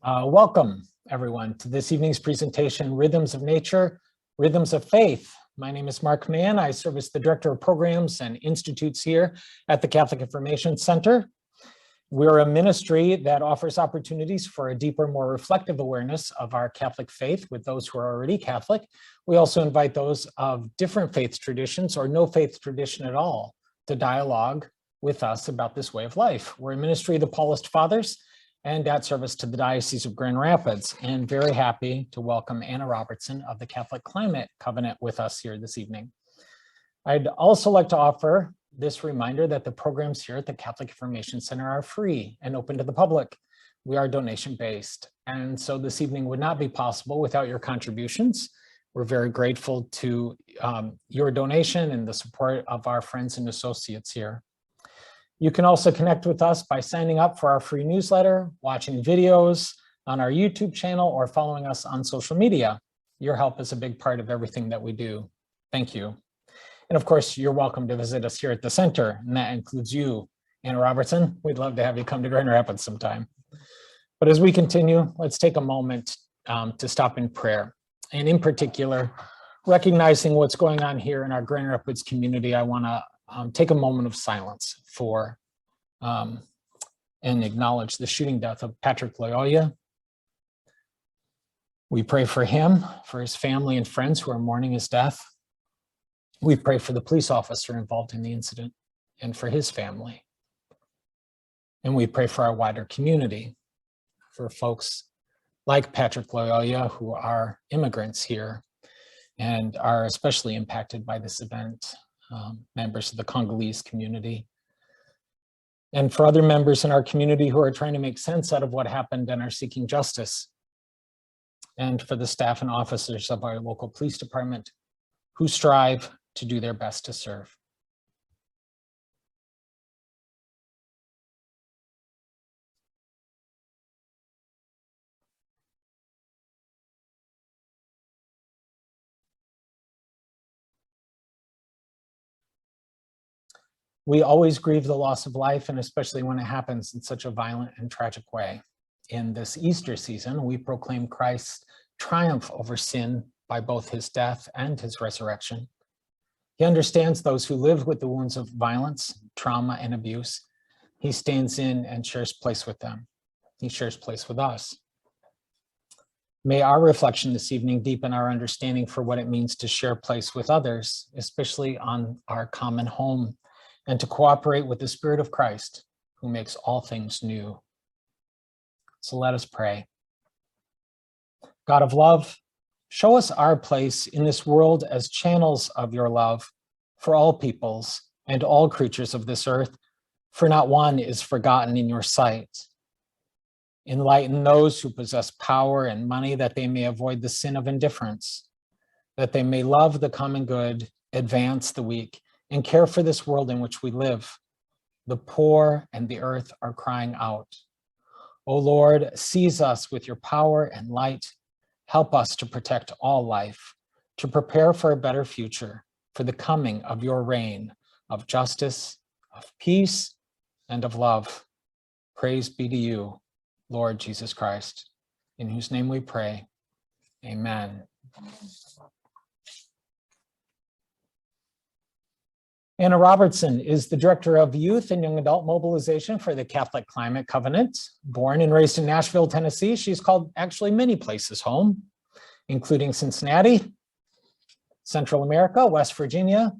Welcome, everyone, to this evening's presentation, Rhythms of Nature, Rhythms of Faith. My name is Mark Mann. I serve as the Director of Programs and Institutes here at the Catholic Information Center. We're a ministry that offers opportunities for a deeper, more reflective awareness of our Catholic faith with those who are already Catholic. We also invite those of different faith traditions or no faith tradition at all to dialogue with us about this way of life. We're a ministry of the Paulist Fathers and at service to the Diocese of Grand Rapids, and very happy to welcome Anna Robertson of the Catholic Climate Covenant with us here this evening. I'd also like to offer this reminder that the programs here at the Catholic Information Center are free and open to the public. We are donation-based, and so this evening would not be possible without your contributions. We're very grateful to your donation and the support of our friends and associates here. You can also connect with us by signing up for our free newsletter, watching videos on our YouTube channel, or following us on social media. Your help is a big part of everything that we do. Thank you. And of course, you're welcome to visit us here at the center, and that includes you, Anna Robertson. We'd love to have you come to Grand Rapids sometime. But as we continue, let's take a moment to stop in prayer. And in particular, recognizing what's going on here in our Grand Rapids community, I want to take a moment of silence for and acknowledge the shooting death of Patrick Loyola. We pray for him, for his family and friends who are mourning his death. We pray for the police officer involved in the incident and for his family. And we pray for our wider community, for folks like Patrick Loyola who are immigrants here and are especially impacted by this event. Members of the Congolese community, and for other members in our community who are trying to make sense out of what happened and are seeking justice, and for the staff and officers of our local police department who strive to do their best to serve. We always grieve the loss of life, and especially when it happens in such a violent and tragic way. In this Easter season, we proclaim Christ's triumph over sin by both his death and his resurrection. He understands those who live with the wounds of violence, trauma, and abuse. He stands in and shares place with them. He shares place with us. May our reflection this evening deepen our understanding for what it means to share place with others, especially on our common home, and to cooperate with the Spirit of Christ, who makes all things new. So let us pray. God of love, show us our place in this world as channels of your love for all peoples and all creatures of this earth, for not one is forgotten in your sight. Enlighten those who possess power and money that they may avoid the sin of indifference, that they may love the common good, advance the weak, and care for this world in which we live. The poor and the earth are crying out. O Lord, seize us with your power and light. Help us to protect all life, to prepare for a better future, for the coming of your reign of justice, of peace, and of love. Praise be to you, Lord Jesus Christ, in whose name we pray. Amen. Anna Robertson is the Director of Youth and Young Adult Mobilization for the Catholic Climate Covenant. Born and raised in Nashville, Tennessee, she's called actually many places home, including Cincinnati, Central America, West Virginia,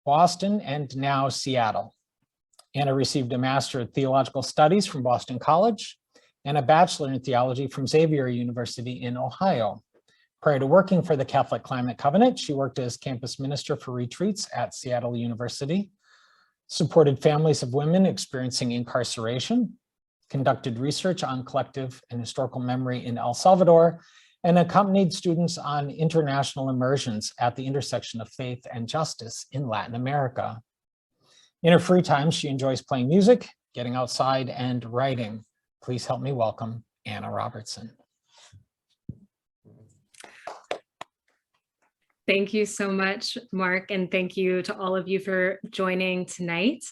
Boston, and now Seattle. Anna received a Master of Theological Studies from Boston College and a Bachelor in Theology from Xavier University in Ohio. Prior to working for the Catholic Climate Covenant, she worked as campus minister for retreats at Seattle University, supported families of women experiencing incarceration, conducted research on collective and historical memory in El Salvador, and accompanied students on international immersions at the intersection of faith and justice in Latin America. In her free time, she enjoys playing music, getting outside, and writing. Please help me welcome Anna Robertson. Thank you so much, Mark, and thank you to all of you for joining tonight.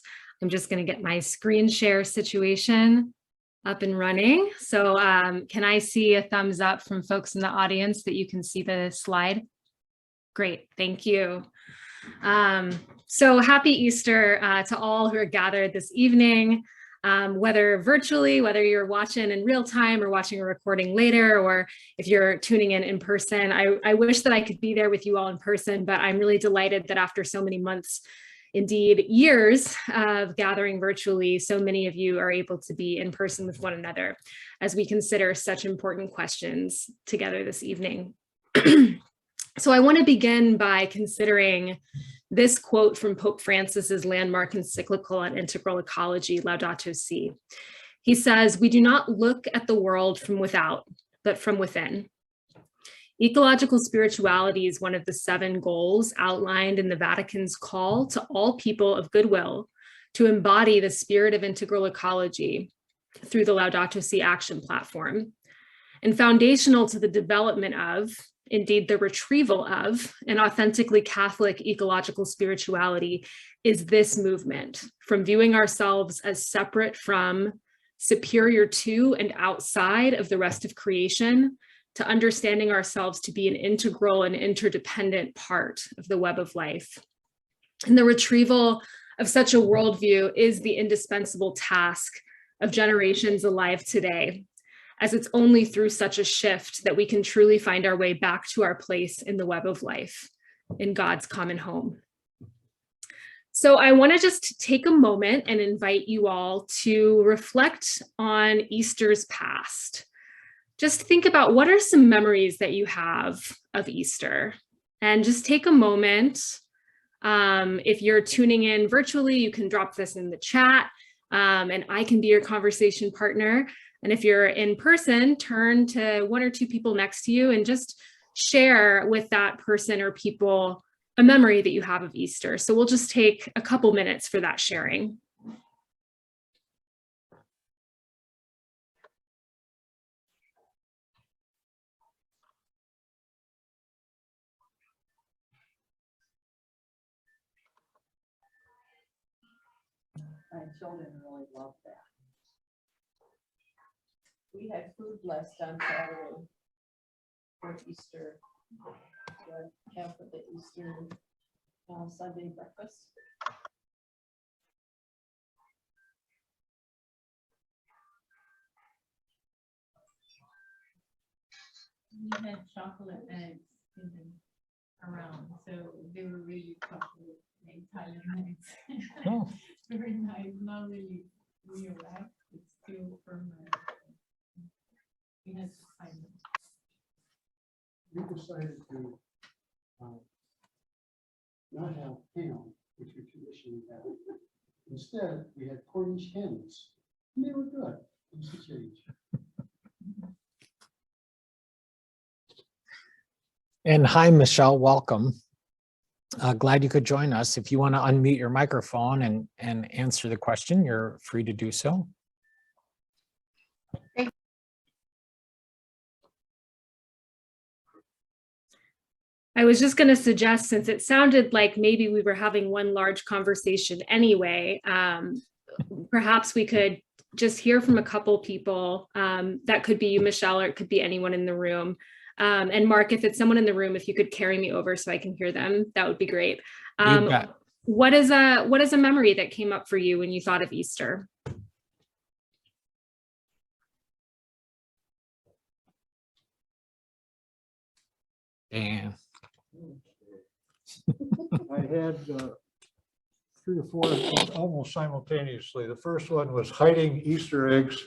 I'm just going to get my screen share situation up and running. So can I see a thumbs up from folks in the audience that you can see the slide? Great, thank you. So happy Easter to all who are gathered this evening, whether virtually, whether you're watching in real time or watching a recording later, or if you're tuning in person. I wish that I could be there with you all in person, but I'm really delighted that after so many months, indeed years of gathering virtually, so many of you are able to be in person with one another as we consider such important questions together this evening. So I want to begin by considering this quote from Pope Francis's landmark encyclical on integral ecology, Laudato Si. He says, "We do not look at the world from without, but from within." Ecological spirituality is one of the 7 goals outlined in the Vatican's call to all people of goodwill to embody the spirit of integral ecology through the Laudato Si action platform. And foundational to the development of, indeed the retrieval of, an authentically Catholic ecological spirituality is this movement from viewing ourselves as separate from, superior to, and outside of the rest of creation, to understanding ourselves to be an integral and interdependent part of the web of life. And the retrieval of such a worldview is the indispensable task of generations alive today, as it's only through such a shift that we can truly find our way back to our place in the web of life, in God's common home. So I want to just take a moment and invite you all to reflect on Easter's past. Just think about what are some memories that you have of Easter, and just take a moment. If you're tuning in virtually, you can drop this in the chat, and I can be your conversation partner. And if you're in person, turn to 1 or 2 people next to you and just share with that person or people a memory that you have of Easter. So we'll just take a couple minutes for that sharing. My children really loved that. We had food blessed on Saturday for Easter, half of the Easter Sunday breakfast. We had chocolate eggs around, so they were really chocolate Italian eggs. Oh. Very nice, not really real, right? It's still from we had to find them. We decided to not have ham, which we traditionally have. Instead, we had Cornish hens, and they were good. It was a change. And hi, Michelle, welcome. Glad you could join us. If you want to unmute your microphone and answer the question, you're free to do so. I was just going to suggest, since it sounded like maybe we were having one large conversation anyway, perhaps we could just hear from a couple people. That could be you, Michelle, or it could be anyone in the room. And Mark, if it's someone in the room, if you could carry me over so I can hear them, that would be great. You bet. What is a memory that came up for you when you thought of Easter? Dan. I had 3 or 4 almost simultaneously. The first one was hiding Easter eggs.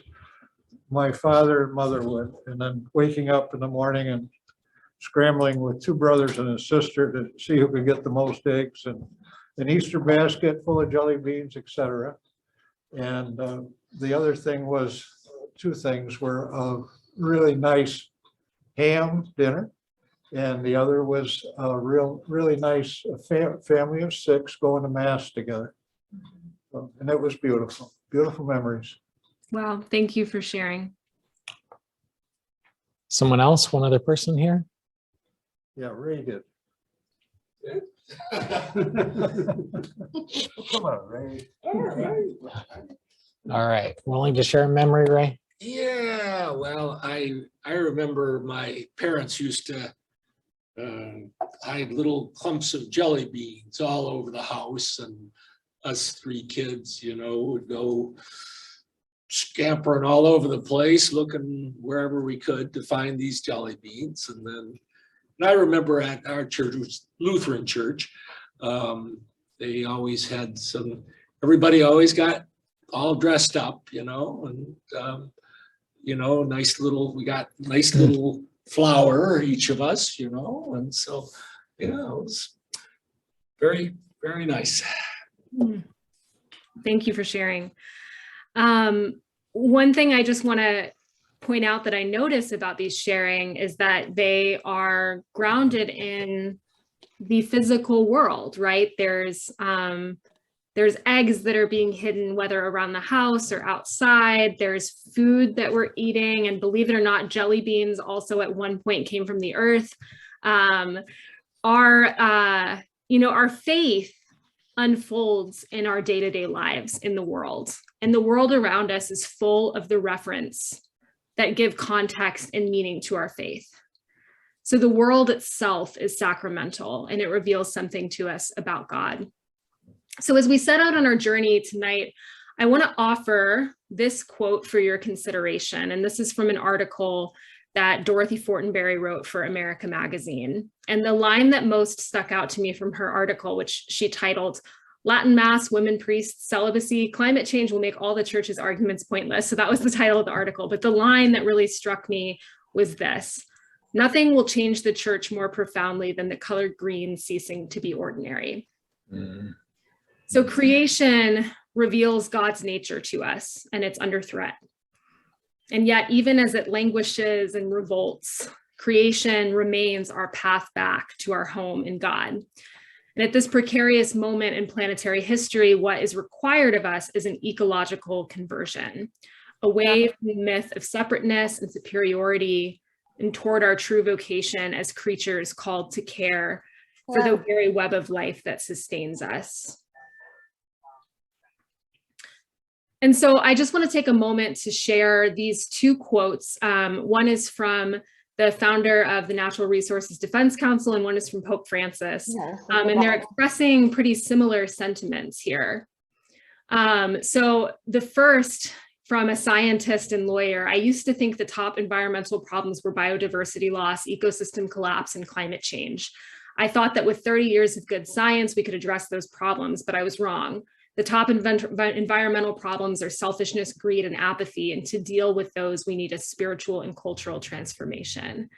My father and mother would, and then waking up in the morning and scrambling with 2 brothers and a sister to see who could get the most eggs, and an Easter basket full of jelly beans, etc. And the other thing was 2 things were a really nice ham dinner. And the other was a really nice family of 6 going to mass together. And it was beautiful, beautiful memories. Wow, thank you for sharing. Someone else, one other person here? Yeah, Ray did. Come on, Ray. All right, willing to share a memory, Ray? Yeah, well, I remember my parents used to hide little clumps of jelly beans all over the house, and us three kids, would go scampering all over the place, looking wherever we could to find these jelly beans. And I remember at our church, it was Lutheran church, they always had everybody always got all dressed up, and we got nice little flower, each of us, and so, it was very, very nice. Thank you for sharing. One thing I just want to point out that I notice about these sharing is that they are grounded in the physical world, right? There's eggs that are being hidden, whether around the house or outside. There's food that we're eating, and believe it or not, jelly beans also at one point came from the earth. Our faith unfolds in our day-to-day lives in the world, and the world around us is full of the reference that give context and meaning to our faith. So the world itself is sacramental, and it reveals something to us about God. So as we set out on our journey tonight, I want to offer this quote for your consideration. And this is from an article that Dorothy Fortenberry wrote for America Magazine. And the line that most stuck out to me from her article, which she titled, "Latin Mass, Women Priests, Celibacy, Climate Change Will Make All the Church's Arguments Pointless." So that was the title of the article. But the line that really struck me was this: "Nothing will change the church more profoundly than the color green ceasing to be ordinary." So creation reveals God's nature to us, and it's under threat. And yet, even as it languishes and revolts, creation remains our path back to our home in God. And at this precarious moment in planetary history, what is required of us is an ecological conversion, away from the myth of separateness and superiority, and toward our true vocation as creatures called to care for the very web of life that sustains us. And so I just want to take a moment to share these two quotes. One is from the founder of the Natural Resources Defense Council, and one is from Pope Francis. And they're expressing pretty similar sentiments here. So the first, from a scientist and lawyer: "I used to think the top environmental problems were biodiversity loss, ecosystem collapse, and climate change. I thought that with 30 years of good science, we could address those problems, but I was wrong. The top environmental problems are selfishness, greed, and apathy, and to deal with those, we need a spiritual and cultural transformation."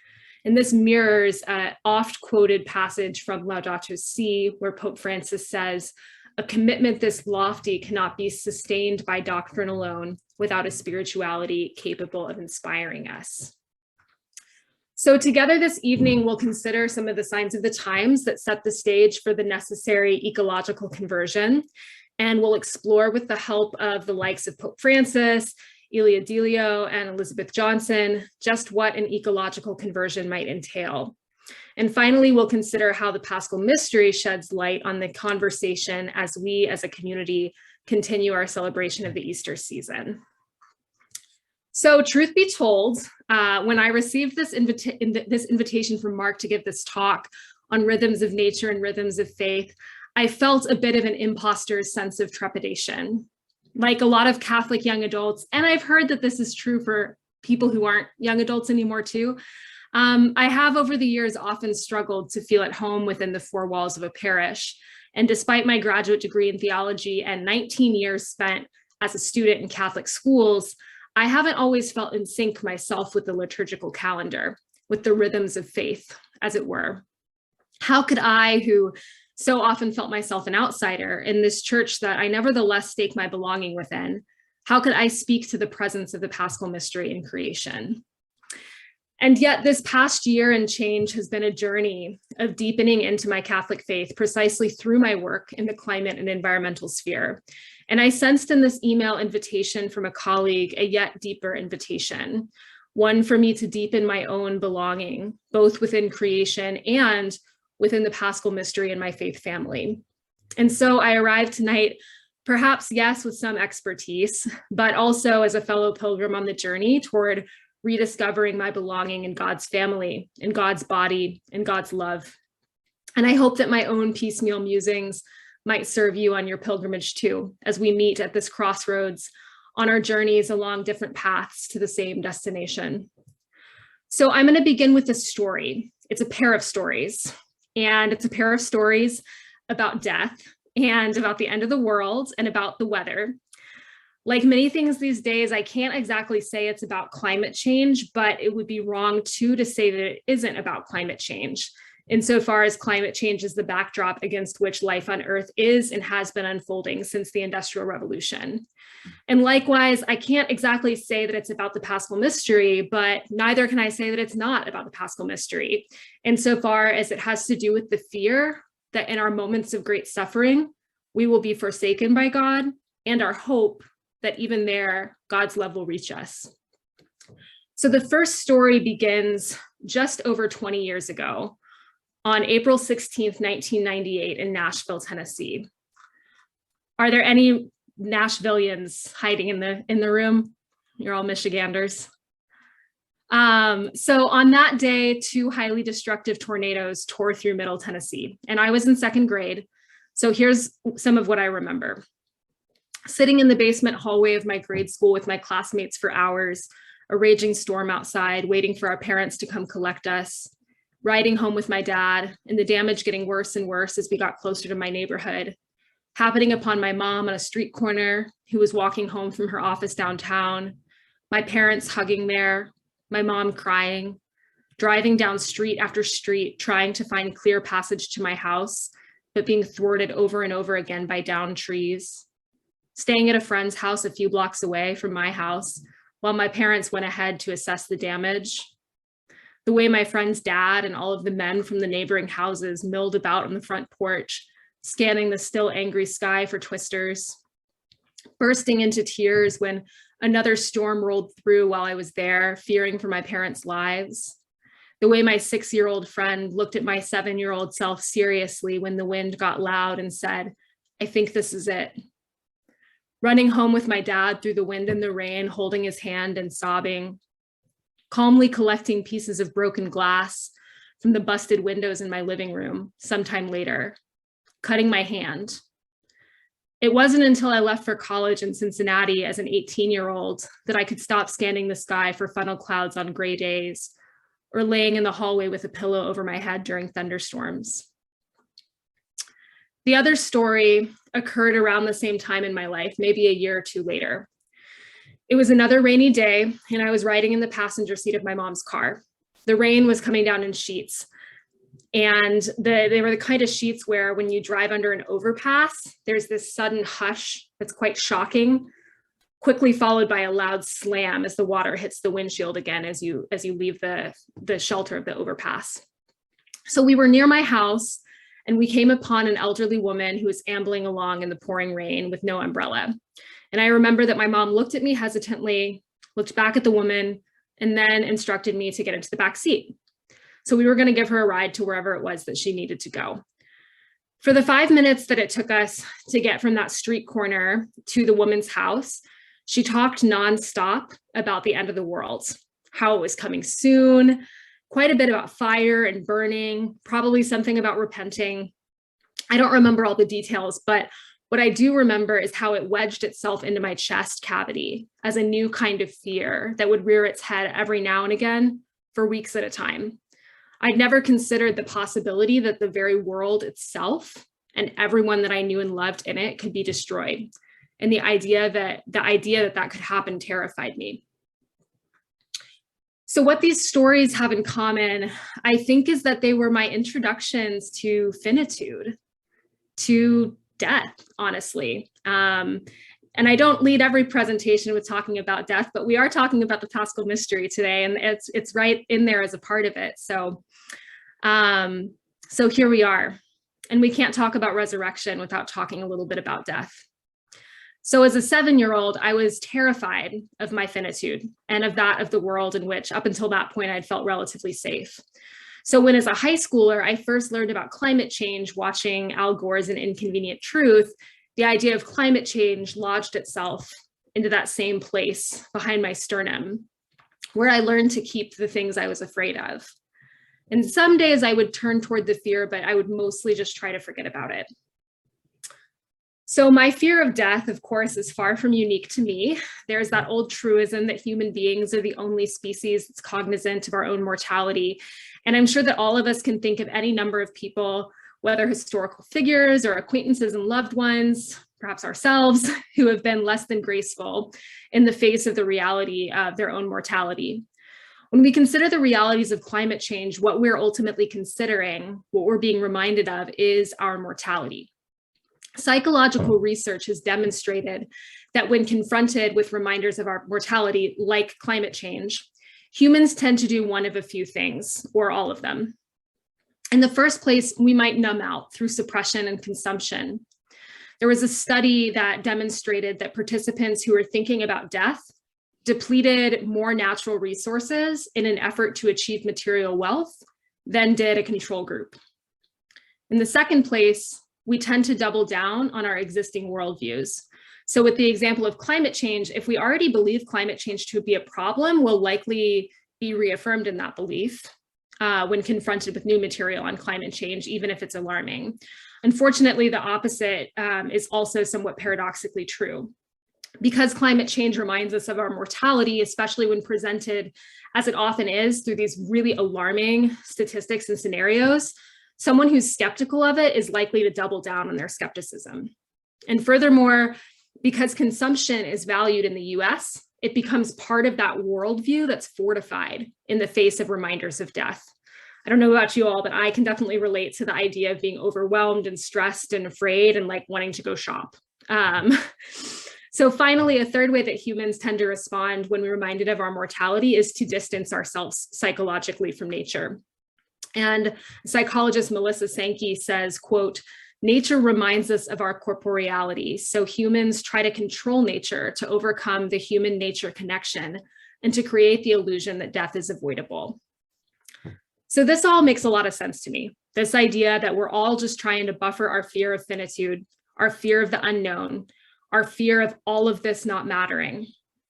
And this mirrors an oft quoted passage from Laudato Si, where Pope Francis says, "A commitment this lofty cannot be sustained by doctrine alone without a spirituality capable of inspiring us." So together this evening, we'll consider some of the signs of the times that set the stage for the necessary ecological conversion. And we'll explore, with the help of the likes of Pope Francis, Elia Delio, and Elizabeth Johnson, just what an ecological conversion might entail. And finally, we'll consider how the Paschal Mystery sheds light on the conversation as we as a community continue our celebration of the Easter season. So truth be told, when I received this invitation from Mark to give this talk on rhythms of nature and rhythms of faith, I felt a bit of an imposter's sense of trepidation. Like a lot of Catholic young adults, and I've heard that this is true for people who aren't young adults anymore too, I have over the years often struggled to feel at home within the four walls of a parish. And despite my graduate degree in theology and 19 years spent as a student in Catholic schools, I haven't always felt in sync myself with the liturgical calendar, with the rhythms of faith, as it were. How could I, who so often felt myself an outsider in this church that I nevertheless stake my belonging within, how could I speak to the presence of the Paschal Mystery in creation? And yet this past year and change has been a journey of deepening into my Catholic faith precisely through my work in the climate and environmental sphere. And I sensed in this email invitation from a colleague a yet deeper invitation, one for me to deepen my own belonging, both within creation and within the Paschal Mystery in my faith family. And so I arrived tonight, perhaps, yes, with some expertise, but also as a fellow pilgrim on the journey toward rediscovering my belonging in God's family, in God's body, in God's love. And I hope that my own piecemeal musings might serve you on your pilgrimage too, as we meet at this crossroads on our journeys along different paths to the same destination. So I'm going to begin with a story. It's a pair of stories, and it's a pair of stories about death and about the end of the world and about the weather. Like many things these days, I can't exactly say it's about climate change, but it would be wrong too to say that it isn't about climate change, insofar as climate change is the backdrop against which life on Earth is and has been unfolding since the Industrial Revolution. And likewise, I can't exactly say that it's about the Paschal Mystery, but neither can I say that it's not about the Paschal Mystery, insofar as it has to do with the fear that in our moments of great suffering, we will be forsaken by God, and our hope that even there, God's love will reach us. So the first story begins just over 20 years ago, on April 16th, 1998 in Nashville, Tennessee. Are there any Nashvillians hiding in the room? You're all Michiganders. So on that day, 2 highly destructive tornadoes tore through Middle Tennessee, and I was in 2nd grade. So here's some of what I remember. Sitting in the basement hallway of my grade school with my classmates for hours, a raging storm outside, waiting for our parents to come collect us, riding home with my dad, and the damage getting worse and worse as we got closer to my neighborhood, happening upon my mom on a street corner who was walking home from her office downtown, my parents hugging there, my mom crying, driving down street after street, trying to find clear passage to my house, but being thwarted over and over again by downed trees, staying at a friend's house a few blocks away from my house while my parents went ahead to assess the damage, the way my friend's dad and all of the men from the neighboring houses milled about on the front porch, scanning the still angry sky for twisters, bursting into tears when another storm rolled through while I was there, fearing for my parents' lives, the way my 6-year-old friend looked at my 7-year-old self seriously when the wind got loud and said, "I think this is it." Running home with my dad through the wind and the rain, holding his hand and sobbing, calmly collecting pieces of broken glass from the busted windows in my living room sometime later, cutting my hand. It wasn't until I left for college in Cincinnati as an 18-year-old that I could stop scanning the sky for funnel clouds on gray days, or laying in the hallway with a pillow over my head during thunderstorms. The other story occurred around the same time in my life, maybe a year or two later. It was another rainy day, and I was riding in the passenger seat of my mom's car. The rain was coming down in sheets, and they were the kind of sheets where when you drive under an overpass, there's this sudden hush that's quite shocking, quickly followed by a loud slam as the water hits the windshield again as you leave the shelter of the overpass. So we were near my house, and we came upon an elderly woman who was ambling along in the pouring rain with no umbrella. And I remember that my mom looked at me hesitantly, looked back at the woman, and then instructed me to get into the back seat. So we were going to give her a ride to wherever it was that she needed to go. For the 5 minutes that it took us to get from that street corner to the woman's house, she talked nonstop about the end of the world, how it was coming soon, quite a bit about fire and burning, probably something about repenting. I don't remember all the details, but what I do remember is how it wedged itself into my chest cavity as a new kind of fear that would rear its head every now and again for weeks at a time. I'd never considered the possibility that the very world itself and everyone that I knew and loved in it could be destroyed. And the idea that that could happen terrified me. So what these stories have in common, I think, is that they were my introductions to finitude, to death, honestly. And I don't lead every presentation with talking about death, but we are talking about the Paschal Mystery today, and it's right in there as a part of it. So here we are. And we can't talk about resurrection without talking a little bit about death. So as a 7-year-old, I was terrified of my finitude and of that of the world in which, up until that point, I'd felt relatively safe. So when as a high schooler, I first learned about climate change watching Al Gore's An Inconvenient Truth, the idea of climate change lodged itself into that same place behind my sternum, where I learned to keep the things I was afraid of. And some days I would turn toward the fear, but I would mostly just try to forget about it. So my fear of death, of course, is far from unique to me. There's that old truism that human beings are the only species that's cognizant of our own mortality. And I'm sure that all of us can think of any number of people, whether historical figures or acquaintances and loved ones, perhaps ourselves, who have been less than graceful in the face of the reality of their own mortality. When we consider the realities of climate change, what we're ultimately considering, what we're being reminded of, is our mortality. Psychological research has demonstrated that when confronted with reminders of our mortality, like climate change, humans tend to do one of a few things, or all of them. In the first place, we might numb out through suppression and consumption. There was a study that demonstrated that participants who were thinking about death depleted more natural resources in an effort to achieve material wealth than did a control group. In the second place, we tend to double down on our existing worldviews. So with the example of climate change, if we already believe climate change to be a problem, we'll likely be reaffirmed in that belief when confronted with new material on climate change, even if it's alarming. Unfortunately, the opposite is also somewhat paradoxically true. Because climate change reminds us of our mortality, especially when presented, as it often is, through these really alarming statistics and scenarios, someone who's skeptical of it is likely to double down on their skepticism. And furthermore, because consumption is valued in the US, it becomes part of that worldview that's fortified in the face of reminders of death. I don't know about you all, but I can definitely relate to the idea of being overwhelmed and stressed and afraid and like wanting to go shop. So finally, a third way that humans tend to respond when we're reminded of our mortality is to distance ourselves psychologically from nature. And psychologist Melissa Sankey says, quote, "Nature reminds us of our corporeality, so humans try to control nature to overcome the human nature connection and to create the illusion that death is avoidable." So this all makes a lot of sense to me. This idea that we're all just trying to buffer our fear of finitude, our fear of the unknown, our fear of all of this not mattering,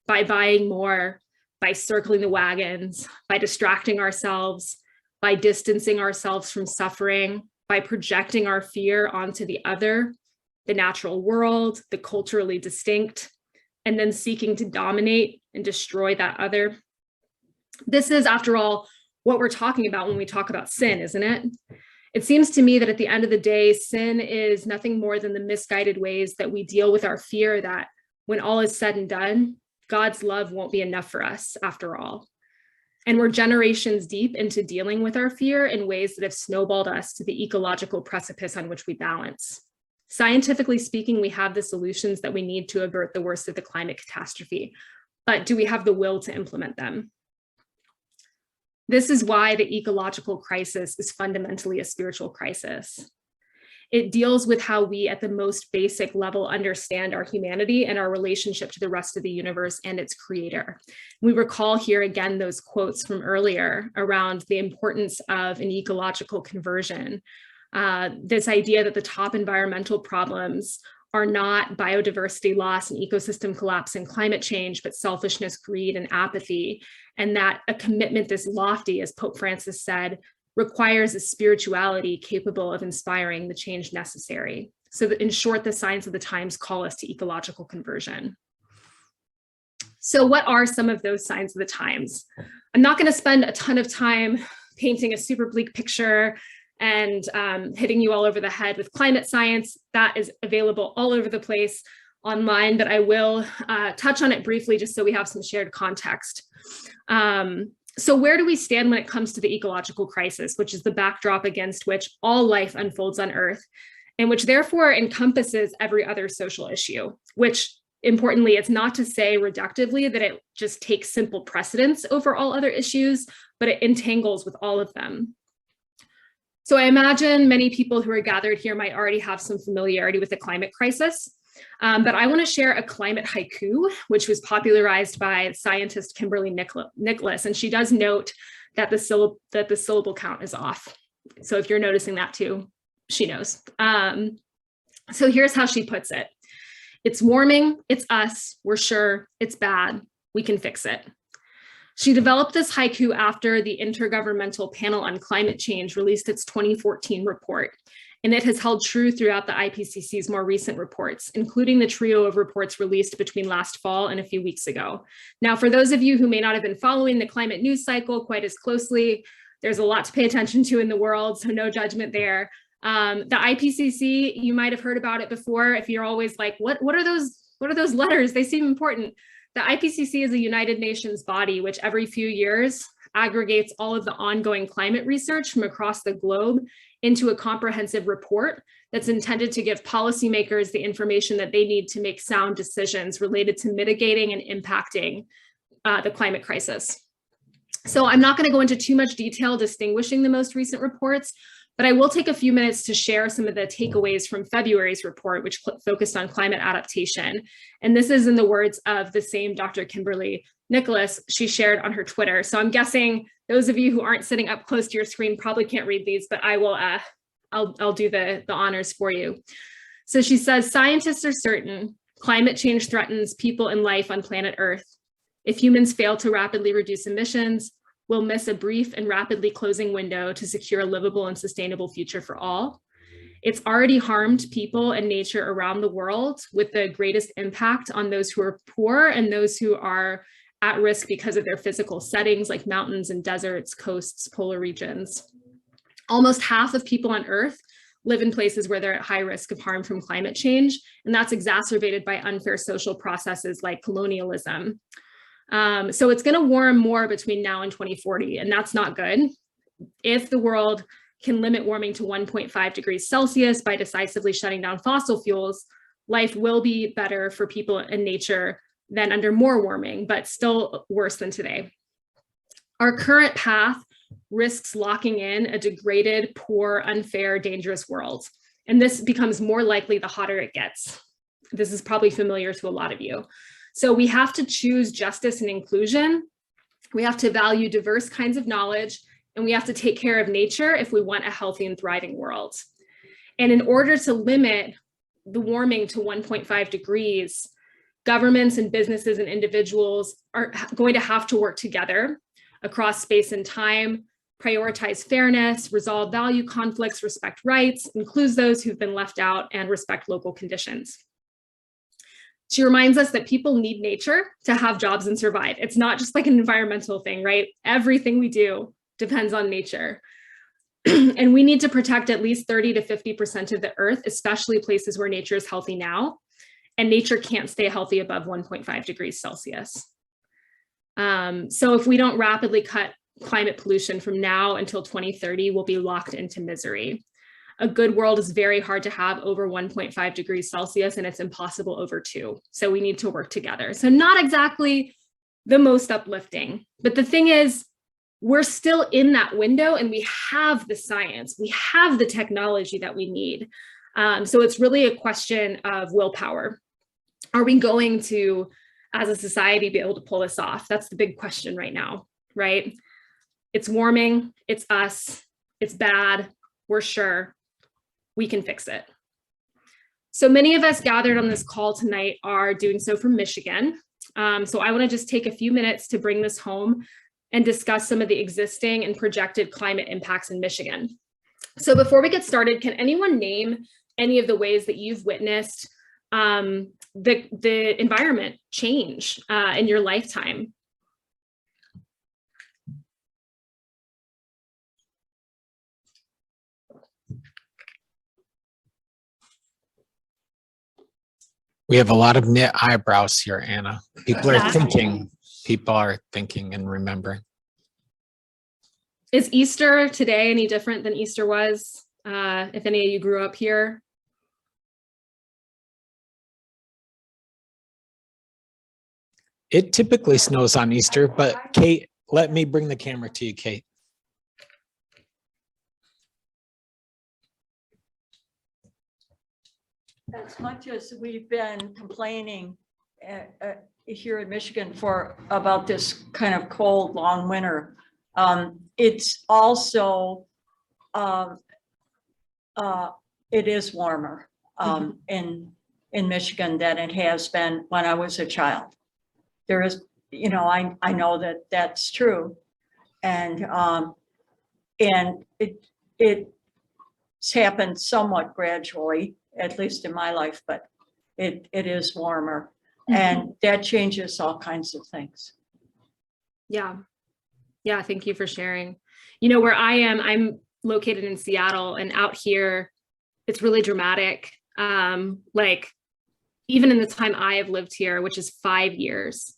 by buying more, by circling the wagons, by distracting ourselves, by distancing ourselves from suffering, by projecting our fear onto the other, the natural world, the culturally distinct, and then seeking to dominate and destroy that other. This is, after all, what we're talking about when we talk about sin, isn't it? It seems to me that at the end of the day, sin is nothing more than the misguided ways that we deal with our fear that when all is said and done, God's love won't be enough for us after all. And we're generations deep into dealing with our fear in ways that have snowballed us to the ecological precipice on which we balance. Scientifically speaking, we have the solutions that we need to avert the worst of the climate catastrophe, but do we have the will to implement them? This is why the ecological crisis is fundamentally a spiritual crisis. It deals with how we, at the most basic level, understand our humanity and our relationship to the rest of the universe and its creator. We recall here again those quotes from earlier around the importance of an ecological conversion. This idea that the top environmental problems are not biodiversity loss and ecosystem collapse and climate change, but selfishness, greed, and apathy. And that a commitment this lofty, as Pope Francis said, requires a spirituality capable of inspiring the change necessary. So that, in short, the signs of the times call us to ecological conversion. So what are some of those signs of the times? I'm not going to spend a ton of time painting a super bleak picture and hitting you all over the head with climate science. That is available all over the place online, but I will touch on it briefly just so we have some shared context. So where do we stand when it comes to the ecological crisis, which is the backdrop against which all life unfolds on Earth, and which therefore encompasses every other social issue, which importantly, it's not to say reductively that it just takes simple precedence over all other issues, but it entangles with all of them. So I imagine many people who are gathered here might already have some familiarity with the climate crisis, but I want to share a climate haiku, which was popularized by scientist Kimberly Nicholas, and she does note that the syllable count is off. So if you're noticing that too, she knows. So here's how she puts it. It's warming, it's us, we're sure, it's bad, we can fix it. She developed this haiku after the Intergovernmental Panel on Climate Change released its 2014 report, and it has held true throughout the IPCC's more recent reports, including the trio of reports released between last fall and a few weeks ago. Now, for those of you who may not have been following the climate news cycle quite as closely, there's a lot to pay attention to in the world, so no judgment there. The IPCC, you might have heard about it before. If you're always like, what are those letters? They seem important. The IPCC is a United Nations body, which every few years aggregates all of the ongoing climate research from across the globe into a comprehensive report that's intended to give policymakers the information that they need to make sound decisions related to mitigating and impacting the climate crisis. So I'm not going to go into too much detail distinguishing the most recent reports, but I will take a few minutes to share some of the takeaways from February's report, which focused on climate adaptation. And this is in the words of the same Dr. Kimberly Nicholas she shared on her Twitter. So I'm guessing those of you who aren't sitting up close to your screen probably can't read these, but I will, I'll do the honors for you. So she says, scientists are certain climate change threatens people and life on planet Earth. If humans fail to rapidly reduce emissions, we'll miss a brief and rapidly closing window to secure a livable and sustainable future for all. It's already harmed people and nature around the world, with the greatest impact on those who are poor and those who are at risk because of their physical settings like mountains and deserts, coasts, polar regions. Almost half of people on Earth live in places where they're at high risk of harm from climate change, and that's exacerbated by unfair social processes like colonialism. So it's going to warm more between now and 2040, and that's not good. If the world can limit warming to 1.5 degrees Celsius by decisively shutting down fossil fuels, life will be better for people and nature than under more warming, but still worse than today. Our current path risks locking in a degraded, poor, unfair, dangerous world. And this becomes more likely the hotter it gets. This is probably familiar to a lot of you. So we have to choose justice and inclusion. We have to value diverse kinds of knowledge, and we have to take care of nature if we want a healthy and thriving world. And in order to limit the warming to 1.5 degrees, governments and businesses and individuals are going to have to work together across space and time, prioritize fairness, resolve value conflicts, respect rights, include those who've been left out, and respect local conditions. She reminds us that people need nature to have jobs and survive. It's not just like an environmental thing, right? Everything we do depends on nature. And we need to protect at least 30 to 50% of the Earth, especially places where nature is healthy now. And nature can't stay healthy above 1.5 degrees Celsius. So if we don't rapidly cut climate pollution from now until 2030, we'll be locked into misery. A good world is very hard to have over 1.5 degrees Celsius, and it's impossible over 2. So we need to work together. So not exactly the most uplifting, but the thing is, we're still in that window, and we have the science, we have the technology that we need. So it's really a question of willpower. Are we going to, as a society, be able to pull this off? That's the big question right now, right? It's warming, it's us, it's bad, we're sure. We can fix it. So many of us gathered on this call tonight are doing so from Michigan. So I want to just take a few minutes to bring this home and discuss some of the existing and projected climate impacts in Michigan. So before we get started, can anyone name any of the ways that you've witnessed the environment change in your lifetime? We have a lot of knit eyebrows here, Anna. People are thinking and remembering. Is Easter today any different than Easter was? If any of you grew up here? It typically snows on Easter, but Kate, let me bring the camera to you, Kate. As much as we've been complaining here in Michigan about this kind of cold, long winter, it's also, it is warmer in Michigan than it has been when I was a child. There is, you know, I know that that's true. And it's happened somewhat gradually, at least in my life, but it is warmer. And that changes all kinds of things. Yeah. Yeah, thank you for sharing. You know, where I am, I'm located in Seattle, and out here, it's really dramatic. Like, even in the time I have lived here, which is 5 years,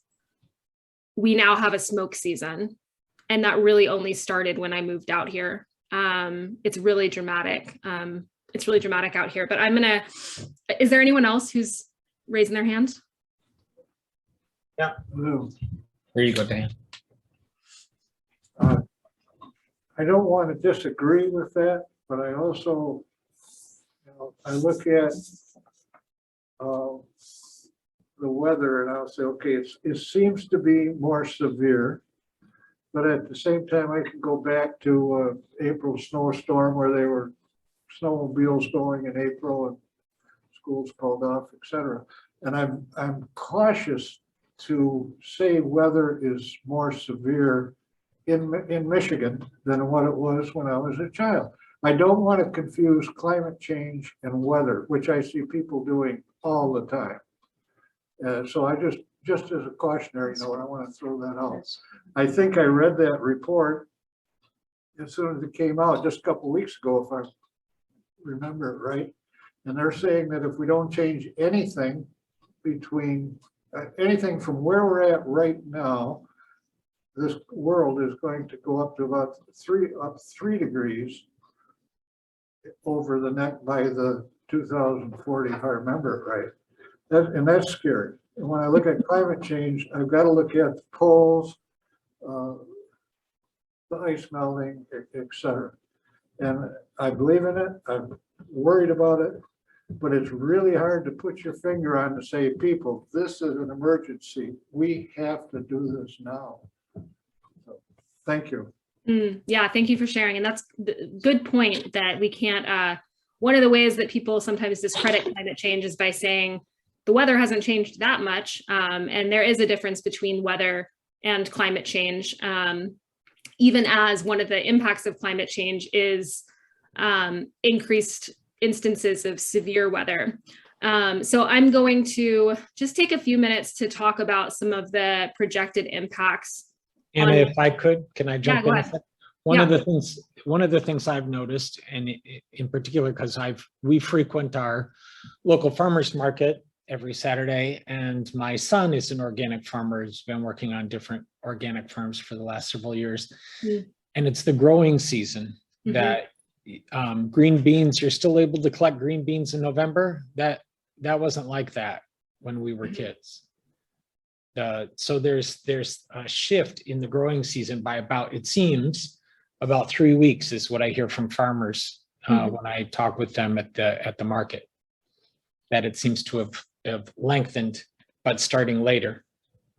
we now have a smoke season. And that really only started when I moved out here. It's really dramatic. It's really dramatic out here, but is there anyone else who's raising their hand? Yeah. No. Here you go, Dan. I don't want to disagree with that, but I also, you know, I look at the weather and I'll say, okay, it seems to be more severe. But at the same time, I can go back to April snowstorm where they were snowmobiles going in April and schools called off, et cetera. And I'm cautious to say weather is more severe in Michigan than what it was when I was a child. I don't want to confuse climate change and weather, which I see people doing all the time. So I just as a cautionary note, I want to throw that out. I think I read that report as soon as it came out just a couple of weeks ago, if I remember it right. And they're saying that if we don't change anything between anything from where we're at right now, this world is going to go up to about 3 degrees over the neck by the 2040, if I remember it right. And that's scary. And when I look at climate change, I've got to look at the poles, the ice melting, et cetera. And I believe in it. I'm worried about it, but it's really hard to put your finger on to say, people, this is an emergency. We have to do this now. So, thank you. Yeah, thank you for sharing. And that's a good point that we can't, one of the ways that people sometimes discredit climate change is by saying the weather hasn't changed that much. And there is a difference between weather and climate change. Even as one of the impacts of climate change is increased instances of severe weather. So I'm going to just take a few minutes to talk about some of the projected impacts. Anna, if I could, can I jump in? ahead. One of the things I've noticed, and in particular, because we frequent our local farmers market every Saturday, and my son is an organic farmer, has been working on different organic farms for the last several years. And it's the growing season that green beans, you're still able to collect green beans in November. That wasn't like that when we were kids. So there's a shift in the growing season by it seems about 3 weeks is what I hear from farmers when I talk with them at the market, that it seems to have lengthened, but starting later.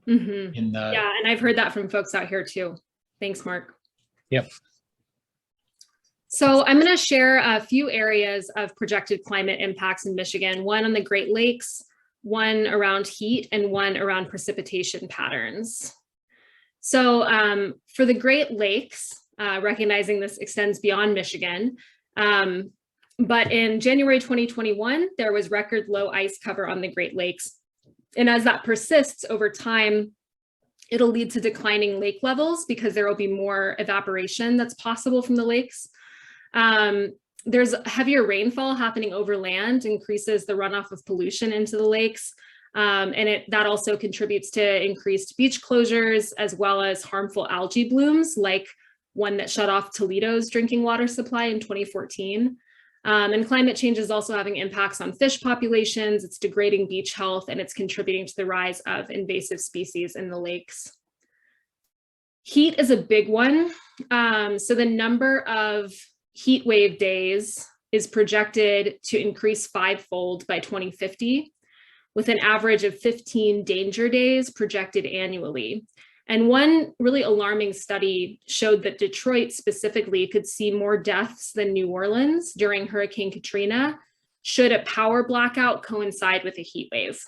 Yeah, and I've heard that from folks out here too. Thanks, Mark. Yep. So I'm going to share a few areas of projected climate impacts in Michigan, one on the Great Lakes, one around heat, and one around precipitation patterns. So for the Great Lakes, recognizing this extends beyond Michigan, but in January 2021, there was record low ice cover on the Great Lakes. And as that persists over time, it'll lead to declining lake levels because there will be more evaporation that's possible from the lakes. There's heavier rainfall happening over land, increases the runoff of pollution into the lakes. And that also contributes to increased beach closures, as well as harmful algae blooms, like one that shut off Toledo's drinking water supply in 2014. And climate change is also having impacts on fish populations, it's degrading beach health, and it's contributing to the rise of invasive species in the lakes. Heat is a big one. So the number of heat wave days is projected to increase 5-fold by 2050, with an average of 15 danger days projected annually. And one really alarming study showed that Detroit specifically could see more deaths than New Orleans during Hurricane Katrina, should a power blackout coincide with a heat wave.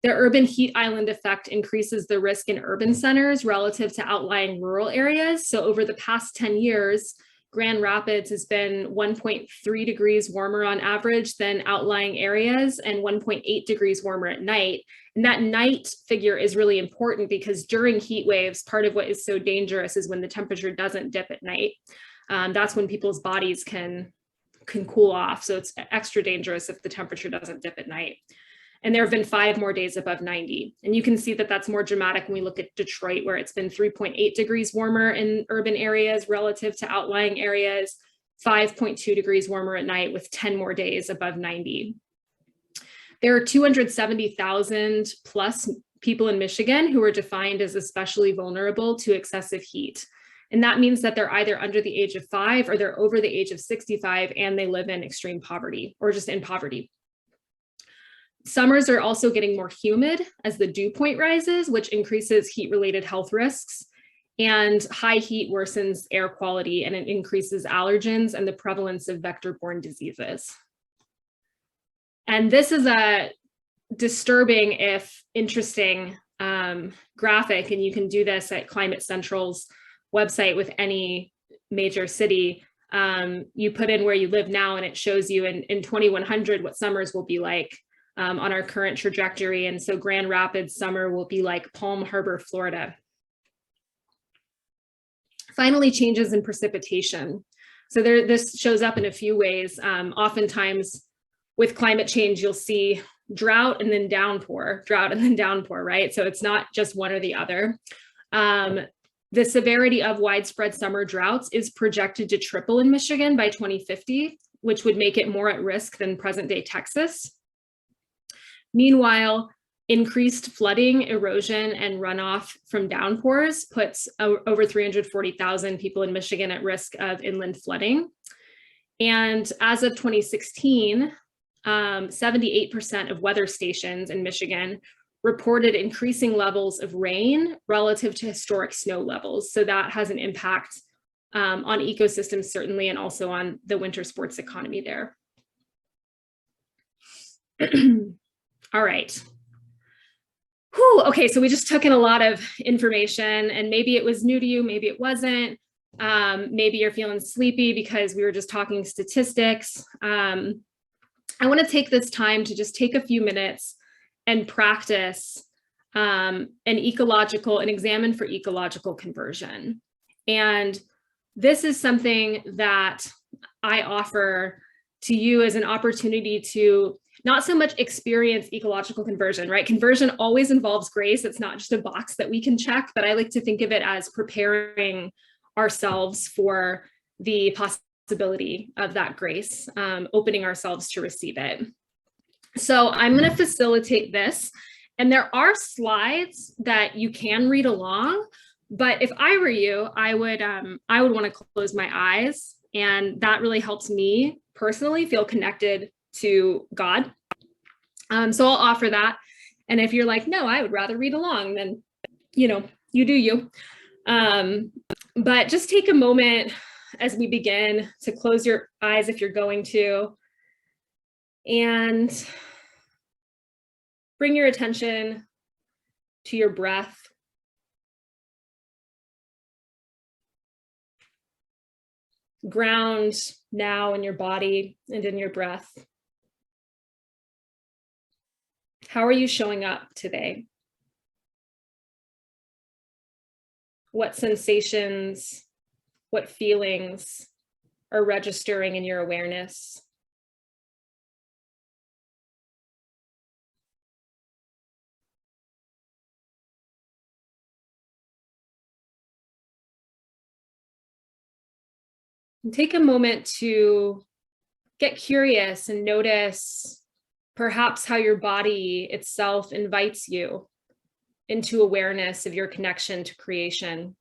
The urban heat island effect increases the risk in urban centers relative to outlying rural areas. So over the past 10 years, Grand Rapids has been 1.3 degrees warmer on average than outlying areas and 1.8 degrees warmer at night. And that night figure is really important because during heat waves, part of what is so dangerous is when the temperature doesn't dip at night. That's when people's bodies can cool off. So it's extra dangerous if the temperature doesn't dip at night. And there have been 5 more days above 90. And you can see that that's more dramatic when we look at Detroit, where it's been 3.8 degrees warmer in urban areas relative to outlying areas, 5.2 degrees warmer at night with 10 more days above 90. There are 270,000 plus people in Michigan who are defined as especially vulnerable to excessive heat. And that means that they're either under the age of 5 or they're over the age of 65 and they live in extreme poverty or just in poverty. Summers are also getting more humid as the dew point rises, which increases heat-related health risks. And high heat worsens air quality and it increases allergens and the prevalence of vector-borne diseases. And this is a disturbing, if interesting, graphic, and you can do this at Climate Central's website with any major city. You put in where you live now and it shows you in 2100 what summers will be like. On our current trajectory. And so Grand Rapids summer will be like Palm Harbor, Florida. Finally, changes in precipitation. So this shows up in a few ways. Oftentimes with climate change, you'll see drought and then downpour, right? So it's not just one or the other. The severity of widespread summer droughts is projected to triple in Michigan by 2050, which would make it more at risk than present day Texas. Meanwhile, increased flooding, erosion, and runoff from downpours puts over 340,000 people in Michigan at risk of inland flooding. And as of 2016, 78% of weather stations in Michigan reported increasing levels of rain relative to historic snow levels. So that has an impact on ecosystems, certainly, and also on the winter sports economy there. All right. Whew, okay, so we just took in a lot of information and maybe it was new to you, maybe it wasn't. Maybe you're feeling sleepy because we were just talking statistics. I want to take this time to just take a few minutes and practice and examine for ecological conversion. And this is something that I offer to you as an opportunity to not so much experience ecological conversion, right? Conversion always involves grace. It's not just a box that we can check, but I like to think of it as preparing ourselves for the possibility of that grace, opening ourselves to receive it. So I'm going to facilitate this. And there are slides that you can read along, but if I were you, I would want to close my eyes. And that really helps me personally feel connected to God. So I'll offer that. And if you're like, no, I would rather read along, then, you do you. But just take a moment as we begin to close your eyes if you're going to, and bring your attention to your breath. Ground now in your body and in your breath. How are you showing up today? What sensations, what feelings are registering in your awareness? And take a moment to get curious and notice perhaps how your body itself invites you into awareness of your connection to creation.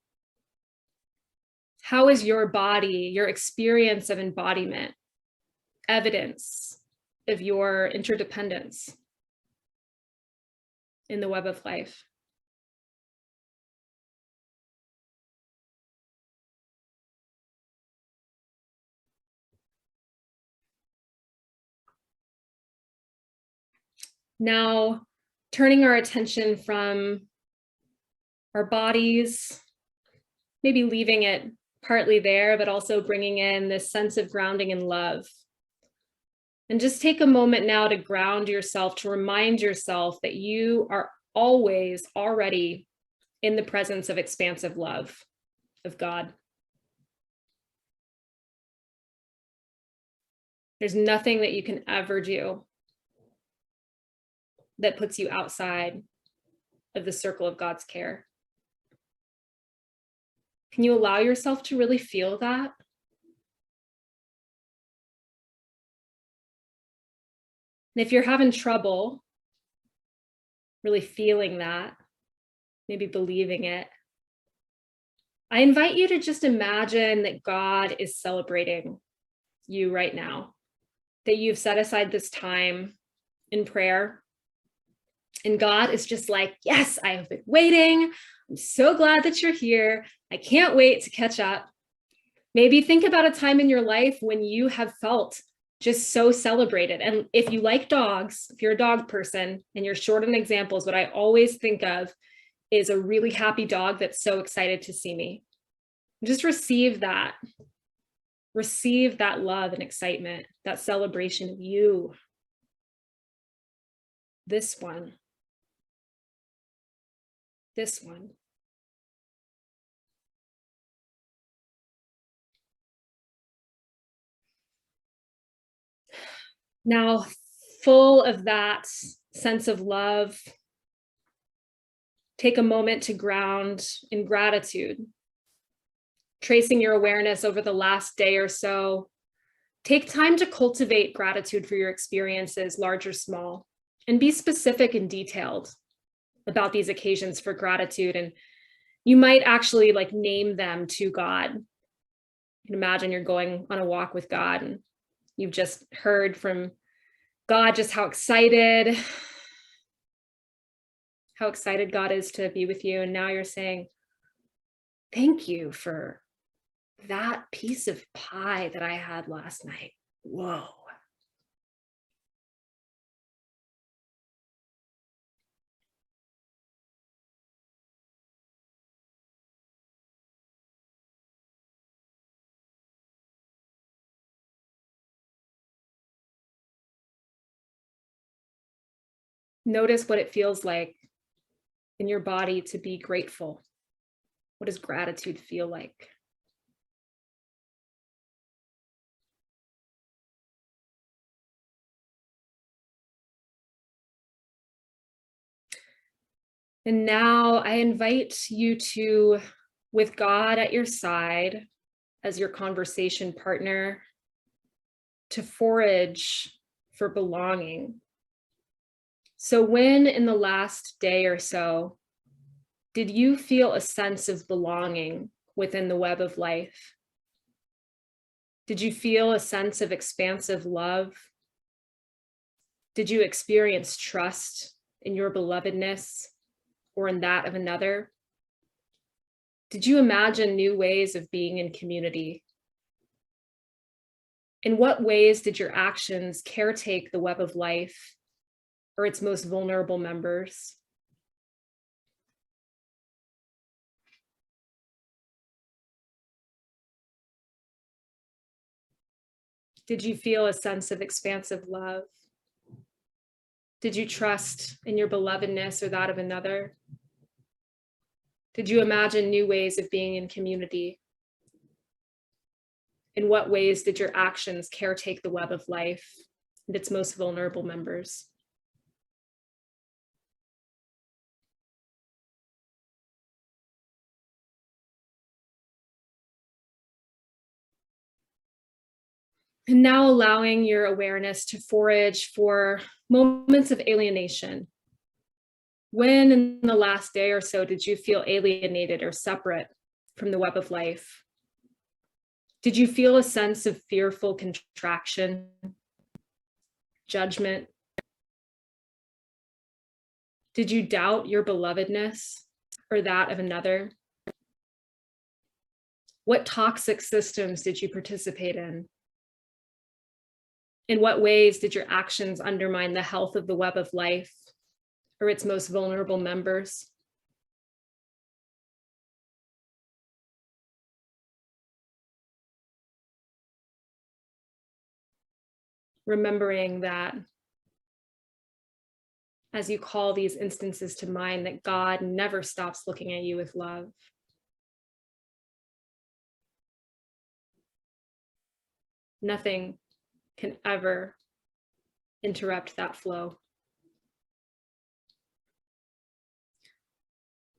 How is your body, your experience of embodiment, evidence of your interdependence in the web of life? Now, turning our attention from our bodies, maybe leaving it partly there, but also bringing in this sense of grounding and love. And just take a moment now to ground yourself, to remind yourself that you are always already in the presence of expansive love of God. There's nothing that you can ever do that puts you outside of the circle of God's care. Can you allow yourself to really feel that? And if you're having trouble really feeling that, maybe believing it, I invite you to just imagine that God is celebrating you right now, that you've set aside this time in prayer. And God is just like, yes, I have been waiting. I'm so glad that you're here. I can't wait to catch up. Maybe think about a time in your life when you have felt just so celebrated. And if you like dogs, if you're a dog person and you're short on examples, what I always think of is a really happy dog that's so excited to see me. Just receive that. Receive that love and excitement, that celebration of you. This one. This one. Now, full of that sense of love, take a moment to ground in gratitude. Tracing your awareness over the last day or so, take time to cultivate gratitude for your experiences, large or small, and be specific and detailed about these occasions for gratitude. And you might actually name them to God. You can imagine you're going on a walk with God and you've just heard from God just how excited God is to be with you. And now you're saying, thank you for that piece of pie that I had last night. Whoa. Notice what it feels like in your body to be grateful. What does gratitude feel like? And now I invite you to, with God at your side as your conversation partner, to forage for belonging. So when in the last day or so, did you feel a sense of belonging within the web of life? Did you feel a sense of expansive love? Did you experience trust in your belovedness or in that of another? Did you imagine new ways of being in community? In what ways did your actions caretake the web of life or its most vulnerable members? Did you feel a sense of expansive love? Did you trust in your belovedness or that of another? Did you imagine new ways of being in community? In what ways did your actions caretake the web of life and its most vulnerable members? And now allowing your awareness to forage for moments of alienation. When in the last day or so did you feel alienated or separate from the web of life? Did you feel a sense of fearful contraction, judgment? Did you doubt your belovedness or that of another? What toxic systems did you participate in? In what ways did your actions undermine the health of the web of life or its most vulnerable members? Remembering that as you call these instances to mind, that God never stops looking at you with love. Nothing can ever interrupt that flow.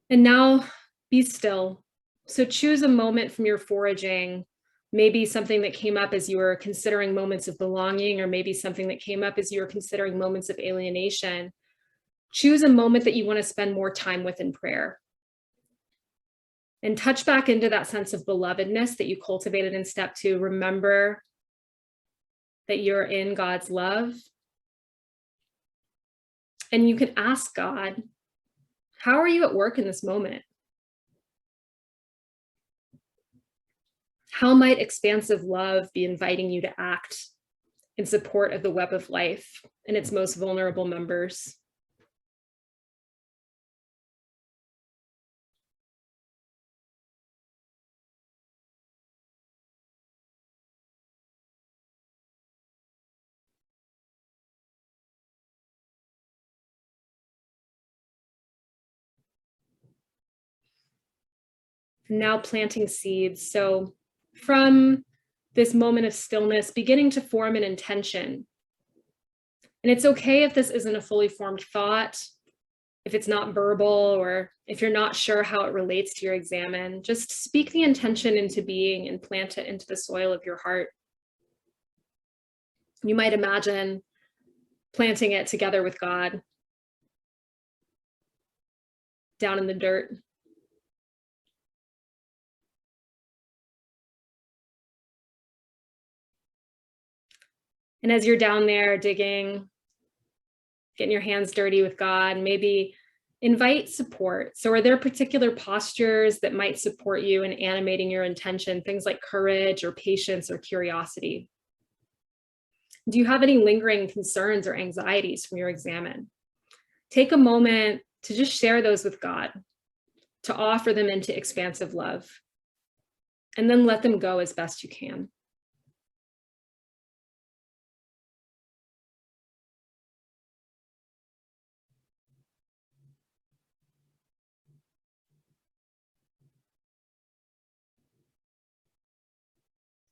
And now be still. So choose a moment from your foraging, maybe something that came up as you were considering moments of belonging, or maybe something that came up as you were considering moments of alienation. Choose a moment that you want to spend more time with in prayer. And touch back into that sense of belovedness that you cultivated in step 2. Remember that you're in God's love. And you can ask God, how are you at work in this moment? How might expansive love be inviting you to act in support of the web of life and its most vulnerable members? Now planting seeds. So from this moment of stillness, beginning to form an intention. And it's okay if this isn't a fully formed thought, if it's not verbal, or if you're not sure how it relates to your examen. Just speak the intention into being and plant it into the soil of your heart. You might imagine planting it together with God down in the dirt. And as you're down there digging, getting your hands dirty with God, maybe invite support. So are there particular postures that might support you in animating your intention, things like courage or patience or curiosity? Do you have any lingering concerns or anxieties from your examen? Take a moment to just share those with God, to offer them into expansive love, and then let them go as best you can.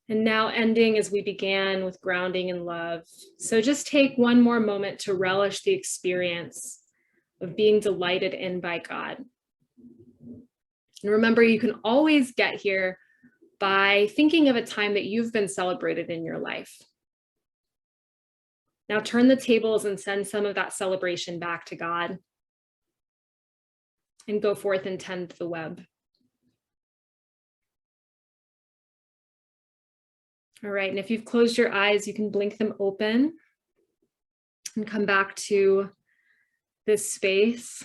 And now ending as we began with grounding in love. So just take one more moment to relish the experience of being delighted in by God. And remember, you can always get here by thinking of a time that you've been celebrated in your life. Now turn the tables and send some of that celebration back to God. And go forth and tend the web. All right, and if you've closed your eyes, you can blink them open and come back to this space.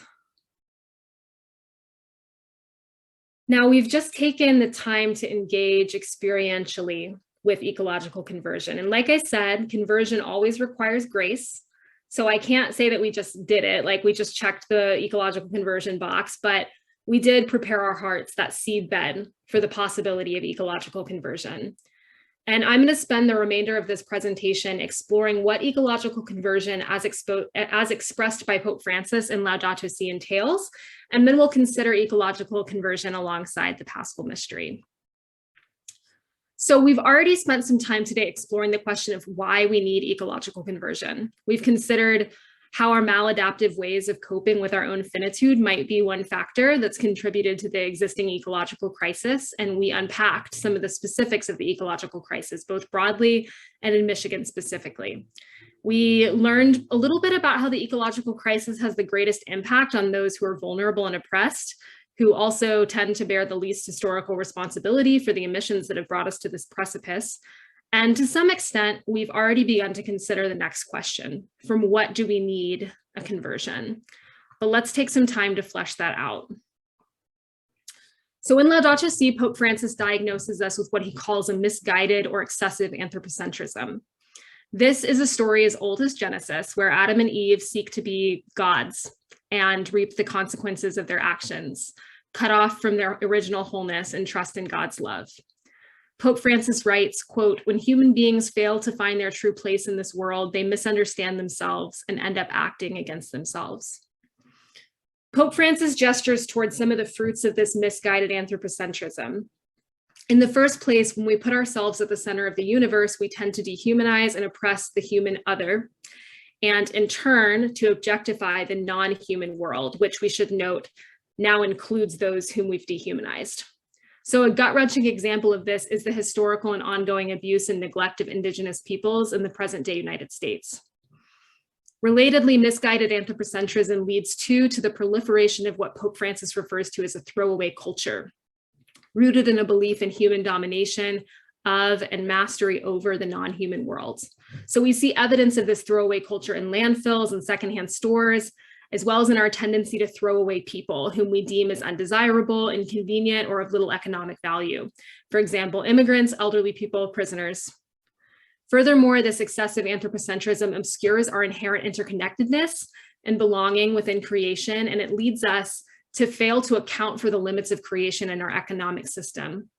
Now, we've just taken the time to engage experientially with ecological conversion. And like I said, conversion always requires grace. So I can't say that we just did it, like we just checked the ecological conversion box, but we did prepare our hearts, that seed bed, for the possibility of ecological conversion. And I'm going to spend the remainder of this presentation exploring what ecological conversion as expressed by Pope Francis in Laudato Si entails, and then we'll consider ecological conversion alongside the Paschal Mystery. So we've already spent some time today exploring the question of why we need ecological conversion. We've considered how our maladaptive ways of coping with our own finitude might be one factor that's contributed to the existing ecological crisis. And we unpacked some of the specifics of the ecological crisis, both broadly and in Michigan specifically. We learned a little bit about how the ecological crisis has the greatest impact on those who are vulnerable and oppressed, who also tend to bear the least historical responsibility for the emissions that have brought us to this precipice. And to some extent, we've already begun to consider the next question: from what do we need a conversion? But let's take some time to flesh that out. So in Laudato Si, Pope Francis diagnoses us with what he calls a misguided or excessive anthropocentrism. This is a story as old as Genesis, where Adam and Eve seek to be gods and reap the consequences of their actions, cut off from their original wholeness and trust in God's love. Pope Francis writes, quote, "When human beings fail to find their true place in this world, they misunderstand themselves and end up acting against themselves." Pope Francis gestures towards some of the fruits of this misguided anthropocentrism. In the first place, when we put ourselves at the center of the universe, we tend to dehumanize and oppress the human other, and in turn to objectify the non-human world, which we should note now includes those whom we've dehumanized. So a gut-wrenching example of this is the historical and ongoing abuse and neglect of Indigenous peoples in the present-day United States. Relatedly, misguided anthropocentrism leads to the proliferation of what Pope Francis refers to as a throwaway culture, rooted in a belief in human domination of and mastery over the non-human world. So we see evidence of this throwaway culture in landfills and secondhand stores, as well as in our tendency to throw away people whom we deem as undesirable, inconvenient, or of little economic value. For example, immigrants, elderly people, prisoners. Furthermore, this excessive anthropocentrism obscures our inherent interconnectedness and belonging within creation, and it leads us to fail to account for the limits of creation in our economic system.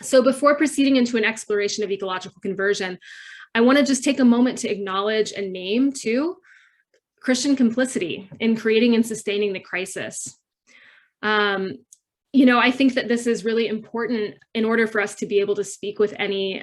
So before proceeding into an exploration of ecological conversion, I want to just take a moment to acknowledge and name, too, Christian complicity in creating and sustaining the crisis. I think that this is really important in order for us to be able to speak with any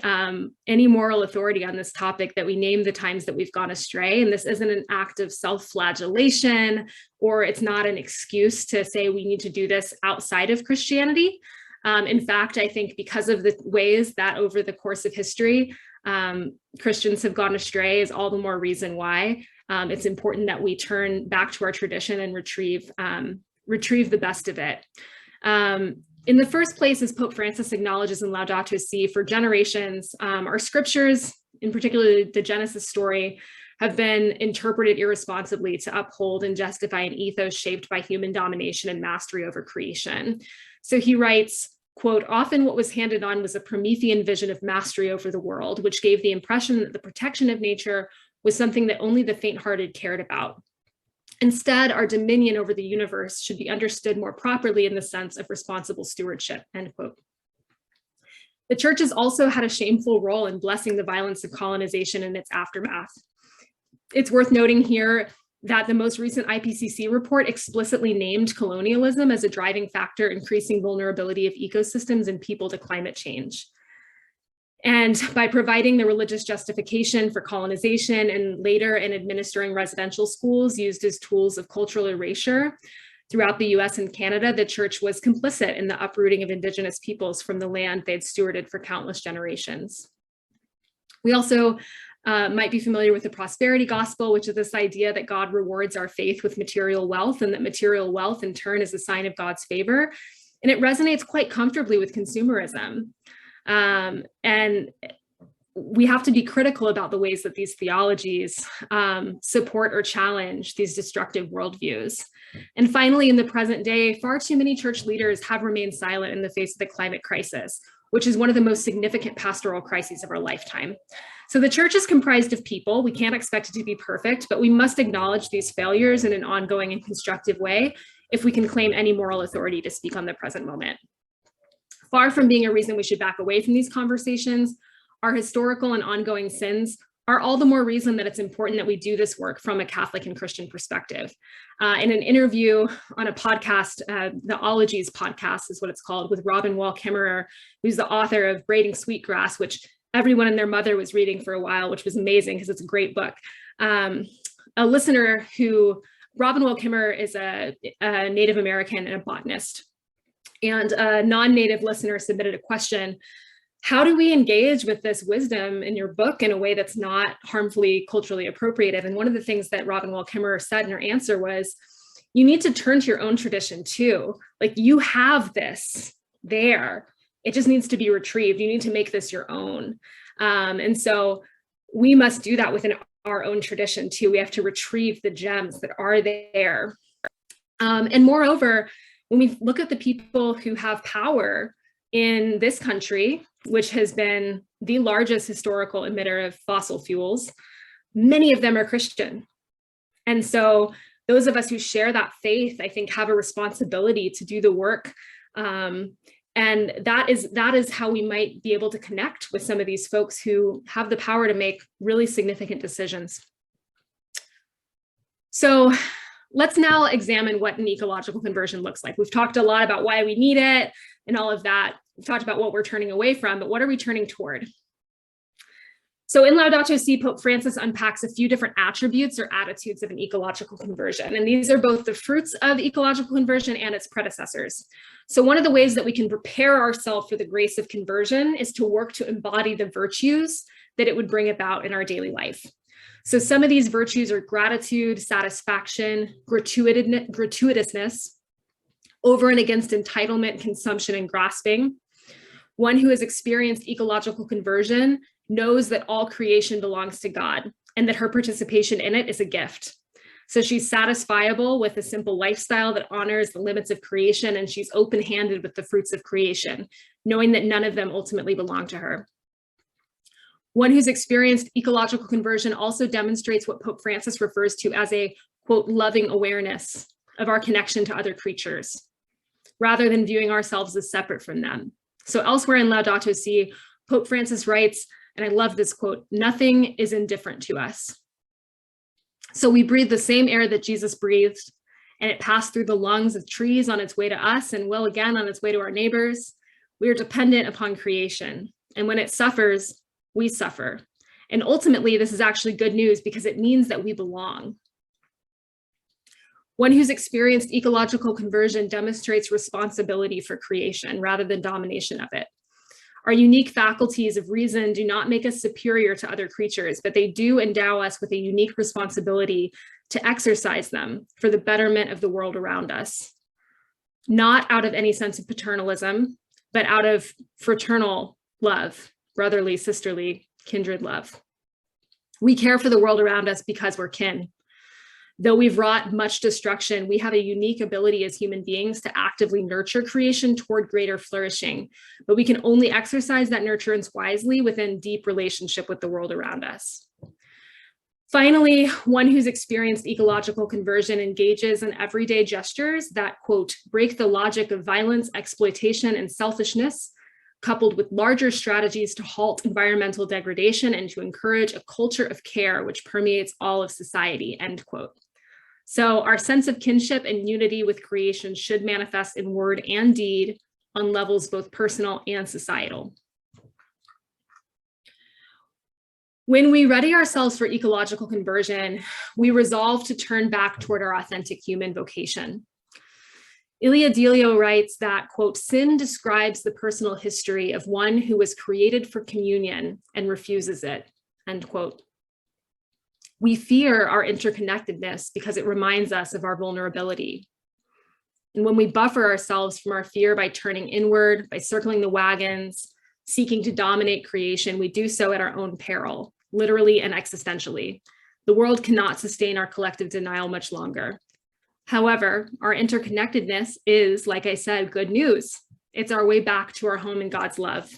moral authority on this topic, that we name the times that we've gone astray. And this isn't an act of self-flagellation, or it's not an excuse to say we need to do this outside of Christianity. In fact, I think because of the ways that over the course of history, Christians have gone astray is all the more reason why it's important that we turn back to our tradition and retrieve the best of it. In the first place, as Pope Francis acknowledges in Laudato Si, for generations, our scriptures, in particular the Genesis story, have been interpreted irresponsibly to uphold and justify an ethos shaped by human domination and mastery over creation. So he writes, quote, "Often what was handed on was a Promethean vision of mastery over the world, which gave the impression that the protection of nature was something that only the faint-hearted cared about. Instead, our dominion over the universe should be understood more properly in the sense of responsible stewardship," end quote. The church has also had a shameful role in blessing the violence of colonization and its aftermath. It's worth noting here that the most recent Ipcc report explicitly named colonialism as a driving factor increasing vulnerability of ecosystems and people to climate change. And by providing the religious justification for colonization and later in administering residential schools used as tools of cultural erasure throughout the US and Canada, the church was complicit in the uprooting of Indigenous peoples from the land they'd stewarded for countless generations. We also might be familiar with the prosperity gospel, which is this idea that God rewards our faith with material wealth, and that material wealth in turn is a sign of God's favor. And it resonates quite comfortably with consumerism. And we have to be critical about the ways that these theologies support or challenge these destructive worldviews. And finally, in the present day, far too many church leaders have remained silent in the face of the climate crisis, which is one of the most significant pastoral crises of our lifetime. So the church is comprised of people. We can't expect it to be perfect, but we must acknowledge these failures in an ongoing and constructive way if we can claim any moral authority to speak on the present moment. Far from being a reason we should back away from these conversations, our historical and ongoing sins are all the more reason that it's important that we do this work from a Catholic and Christian perspective. In an interview on a podcast, the Ologies podcast is what it's called, with Robin Wall Kimmerer, who's the author of Braiding Sweetgrass, which everyone and their mother was reading for a while, which was amazing because it's a great book. A listener who, Robin Wall Kimmerer is a Native American and a botanist. And a non-Native listener submitted a question: how do we engage with this wisdom in your book in a way that's not harmfully culturally appropriative? And one of the things that Robin Wall Kimmerer said in her answer was, you need to turn to your own tradition too. Like, you have this there. It just needs to be retrieved. You need to make this your own. And so we must do that within our own tradition too. We have to retrieve the gems that are there. And moreover, when we look at the people who have power in this country, which has been the largest historical emitter of fossil fuels, many of them are Christian. And so those of us who share that faith, I think, have a responsibility to do the work. And that is how we might be able to connect with some of these folks who have the power to make really significant decisions. So let's now examine what an ecological conversion looks like. We've talked a lot about why we need it and all of that. We've talked about what we're turning away from, but what are we turning toward? So in Laudato Si, Pope Francis unpacks a few different attributes or attitudes of an ecological conversion. And these are both the fruits of ecological conversion and its predecessors. So one of the ways that we can prepare ourselves for the grace of conversion is to work to embody the virtues that it would bring about in our daily life. So some of these virtues are gratitude, satisfaction, gratuitousness, over and against entitlement, consumption, and grasping. One who has experienced ecological conversion knows that all creation belongs to God and that her participation in it is a gift. So she's satisfiable with a simple lifestyle that honors the limits of creation, and she's open-handed with the fruits of creation, knowing that none of them ultimately belong to her. One who's experienced ecological conversion also demonstrates what Pope Francis refers to as a, quote, loving awareness of our connection to other creatures, rather than viewing ourselves as separate from them. So elsewhere in Laudato Si, Pope Francis writes, and I love this quote, "Nothing is indifferent to us." So we breathe the same air that Jesus breathed, and it passed through the lungs of trees on its way to us and will again on its way to our neighbors. We are dependent upon creation. And when it suffers, we suffer. And ultimately, this is actually good news because it means that we belong. One who's experienced ecological conversion demonstrates responsibility for creation rather than domination of it. Our unique faculties of reason do not make us superior to other creatures, but they do endow us with a unique responsibility to exercise them for the betterment of the world around us. Not out of any sense of paternalism, but out of fraternal love, brotherly, sisterly, kindred love. We care for the world around us because we're kin. Though we've wrought much destruction, we have a unique ability as human beings to actively nurture creation toward greater flourishing, but we can only exercise that nurturance wisely within deep relationship with the world around us. Finally, one who's experienced ecological conversion engages in everyday gestures that, quote, break the logic of violence, exploitation, and selfishness, coupled with larger strategies to halt environmental degradation and to encourage a culture of care which permeates all of society, end quote. So our sense of kinship and unity with creation should manifest in word and deed on levels both personal and societal. When we ready ourselves for ecological conversion, we resolve to turn back toward our authentic human vocation. Ilia Delio writes that, quote, sin describes the personal history of one who was created for communion and refuses it, end quote. We fear our interconnectedness because it reminds us of our vulnerability. And when we buffer ourselves from our fear by turning inward, by circling the wagons, seeking to dominate creation, we do so at our own peril, literally and existentially. The world cannot sustain our collective denial much longer. However, our interconnectedness is, like I said, good news. It's our way back to our home in God's love.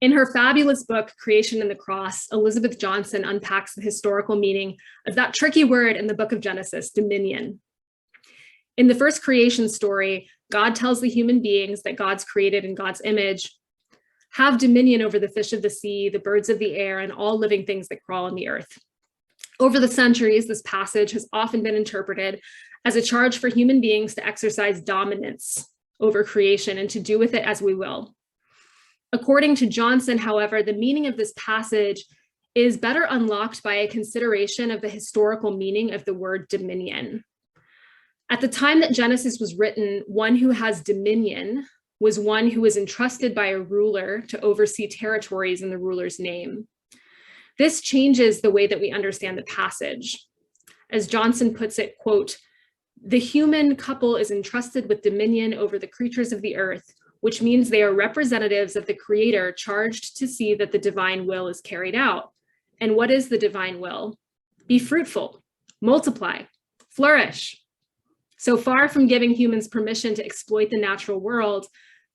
In her fabulous book, Creation and the Cross, Elizabeth Johnson unpacks the historical meaning of that tricky word in the book of Genesis, dominion. In the first creation story, God tells the human beings that God's created in God's image, have dominion over the fish of the sea, the birds of the air, and all living things that crawl on the earth. Over the centuries, this passage has often been interpreted as a charge for human beings to exercise dominance over creation and to do with it as we will. According to Johnson, however, the meaning of this passage is better unlocked by a consideration of the historical meaning of the word dominion. At the time that Genesis was written, one who has dominion was one who was entrusted by a ruler to oversee territories in the ruler's name. This changes the way that we understand the passage. As Johnson puts it, quote, the human couple is entrusted with dominion over the creatures of the earth, which means they are representatives of the creator charged to see that the divine will is carried out. And what is the divine will? Be fruitful, multiply, flourish. So far from giving humans permission to exploit the natural world,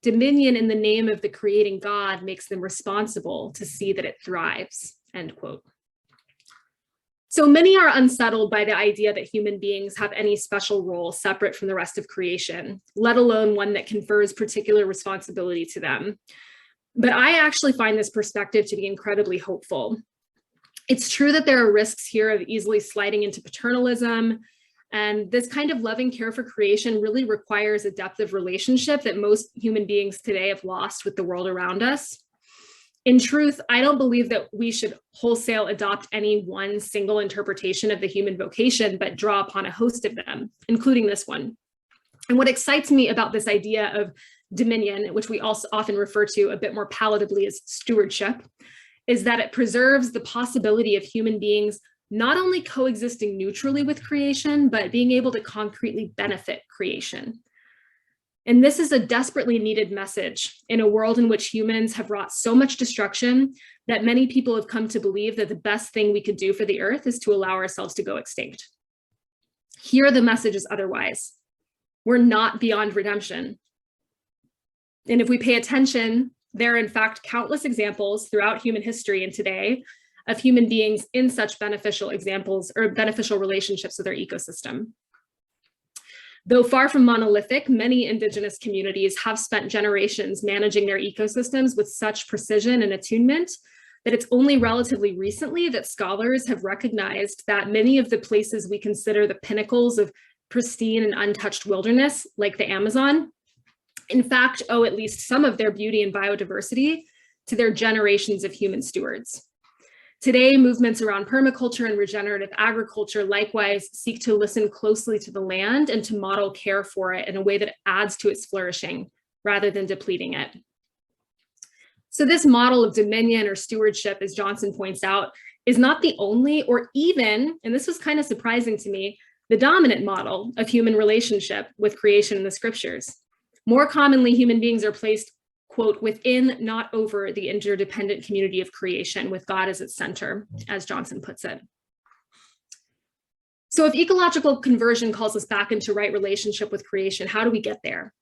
Dominion in the name of the creating God makes them responsible to see that it thrives, end quote. So many are unsettled by the idea that human beings have any special role separate from the rest of creation, let alone one that confers particular responsibility to them. But I actually find this perspective to be incredibly hopeful. It's true that there are risks here of easily sliding into paternalism, and this kind of loving care for creation really requires a depth of relationship that most human beings today have lost with the world around us. In truth, I don't believe that we should wholesale adopt any one single interpretation of the human vocation, but draw upon a host of them, including this one. And what excites me about this idea of dominion, which we also often refer to a bit more palatably as stewardship, is that it preserves the possibility of human beings not only coexisting neutrally with creation, but being able to concretely benefit creation. And this is a desperately needed message in a world in which humans have wrought so much destruction that many people have come to believe that the best thing we could do for the earth is to allow ourselves to go extinct. Here, the message is otherwise. We're not beyond redemption. And if we pay attention, there are in fact countless examples throughout human history and today of human beings in such beneficial examples or beneficial relationships with our ecosystem. Though far from monolithic, many indigenous communities have spent generations managing their ecosystems with such precision and attunement that it's only relatively recently that scholars have recognized that many of the places we consider the pinnacles of pristine and untouched wilderness, like the Amazon, in fact owe at least some of their beauty and biodiversity to their generations of human stewards. Today, movements around permaculture and regenerative agriculture likewise seek to listen closely to the land and to model care for it in a way that adds to its flourishing rather than depleting it. So this model of dominion or stewardship, as Johnson points out, is not the only or even, and this was kind of surprising to me, the dominant model of human relationship with creation in the scriptures. More commonly, human beings are placed, quote, within, not over the interdependent community of creation with God as its center, as Johnson puts it. So if ecological conversion calls us back into right relationship with creation, how do we get there?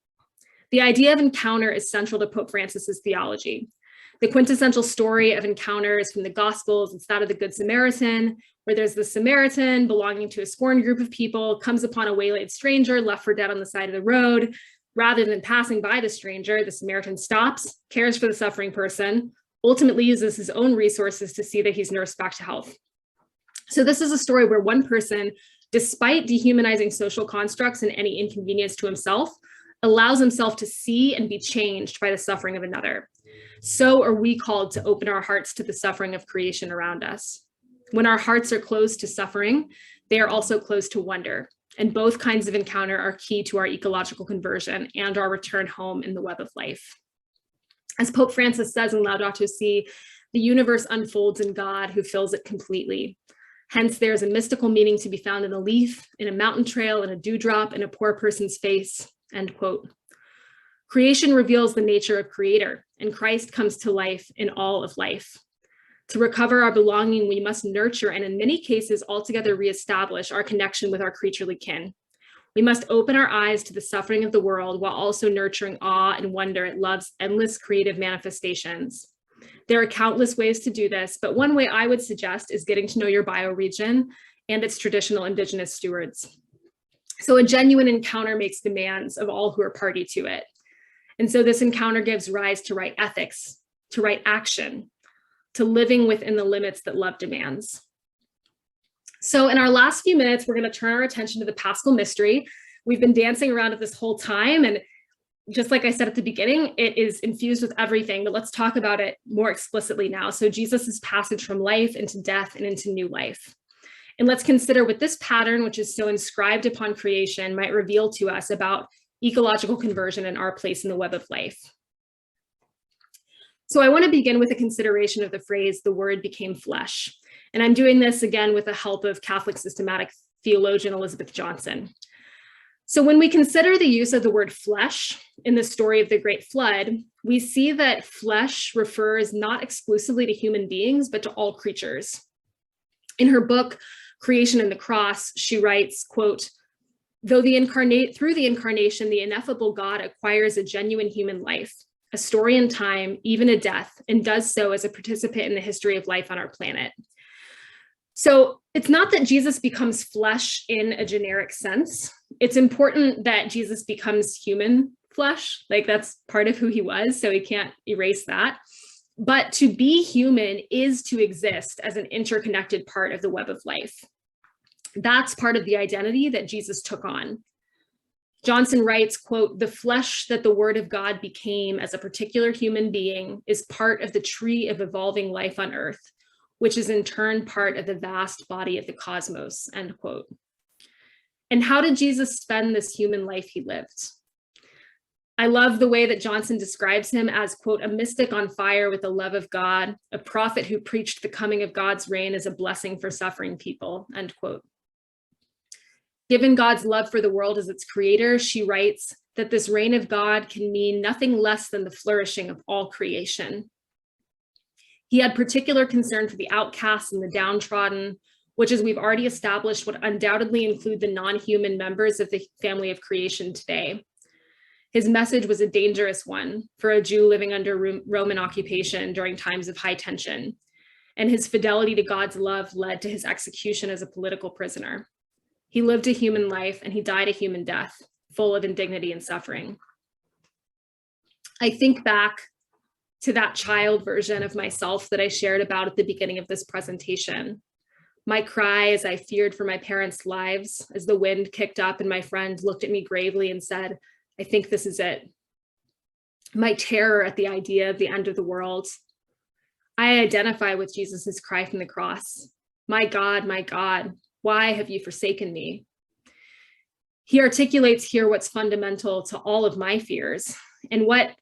The idea of encounter is central to Pope Francis's theology. The quintessential story of encounter is from the Gospels. It's that of the Good Samaritan, where there's the Samaritan belonging to a scorned group of people, comes upon a waylaid stranger left for dead on the side of the road. Rather than passing by the stranger, the Samaritan stops, cares for the suffering person, ultimately uses his own resources to see that he's nursed back to health. So this is a story where one person, despite dehumanizing social constructs and any inconvenience to himself, allows himself to see and be changed by the suffering of another. So are we called to open our hearts to the suffering of creation around us. When our hearts are closed to suffering, they are also closed to wonder. And both kinds of encounter are key to our ecological conversion and our return home in the web of life. As Pope Francis says in Laudato Si, the universe unfolds in God who fills it completely. Hence, there's a mystical meaning to be found in a leaf, in a mountain trail, in a dewdrop, in a poor person's face, end quote. Creation reveals the nature of creator, and Christ comes to life in all of life. To recover our belonging, we must nurture and in many cases altogether reestablish our connection with our creaturely kin. We must open our eyes to the suffering of the world while also nurturing awe and wonder at love's endless creative manifestations. There are countless ways to do this, but one way I would suggest is getting to know your bioregion and its traditional indigenous stewards. So a genuine encounter makes demands of all who are party to it. And so this encounter gives rise to right ethics, to right action, to living within the limits that love demands. So in our last few minutes, we're going to turn our attention to the Paschal Mystery. We've been dancing around it this whole time, and just like I said at the beginning, it is infused with everything, but let's talk about it more explicitly now. So Jesus's passage from life into death and into new life. And let's consider what this pattern, which is so inscribed upon creation, might reveal to us about ecological conversion and our place in the web of life. So I want to begin with a consideration of the phrase, the word became flesh. And I'm doing this again with the help of Catholic systematic theologian Elizabeth Johnson. So when we consider the use of the word flesh in the story of the Great Flood, we see that flesh refers not exclusively to human beings, but to all creatures. In her book, Creation and the Cross, she writes, quote, Though through the incarnation, the ineffable God acquires a genuine human life, a story in time, even a death, and does so as a participant in the history of life on our planet. So it's not that Jesus becomes flesh in a generic sense. It's important that Jesus becomes human flesh, like that's part of who he was, so we can't erase that. But to be human is to exist as an interconnected part of the web of life. That's part of the identity that Jesus took on. Johnson writes, quote, "The flesh that the word of God became as a particular human being is part of the tree of evolving life on earth, which is in turn part of the vast body of the cosmos," end quote. And how did Jesus spend this human life he lived? I love the way that Johnson describes him as, quote, "a mystic on fire with the love of God, a prophet who preached the coming of God's reign as a blessing for suffering people," end quote. Given God's love for the world as its creator, she writes that this reign of God can mean nothing less than the flourishing of all creation. He had particular concern for the outcasts and the downtrodden, which, as we've already established, would undoubtedly include the non-human members of the family of creation today. His message was a dangerous one for a Jew living under Roman occupation during times of high tension, and his fidelity to God's love led to his execution as a political prisoner. He lived a human life and he died a human death, full of indignity and suffering. I think back to that child version of myself that I shared about at the beginning of this presentation. My cry as I feared for my parents' lives, as the wind kicked up and my friend looked at me gravely and said, "I think this is it." My terror at the idea of the end of the world. I identify with Jesus's cry from the cross. My God, why have you forsaken me?" He articulates here what's fundamental to all of my fears, and what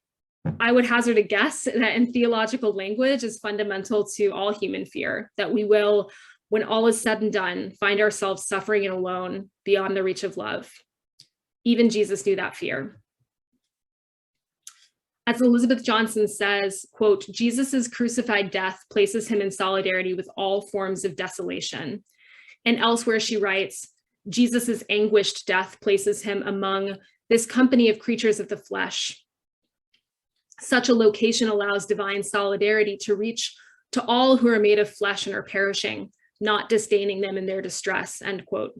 I would hazard a guess that in theological language is fundamental to all human fear, that we will, when all is said and done, find ourselves suffering and alone beyond the reach of love. Even Jesus knew that fear. As Elizabeth Johnson says, quote, "Jesus's crucified death places him in solidarity with all forms of desolation." And elsewhere she writes, "Jesus's anguished death places him among this company of creatures of the flesh. Such a location allows divine solidarity to reach to all who are made of flesh and are perishing, not disdaining them in their distress," end quote.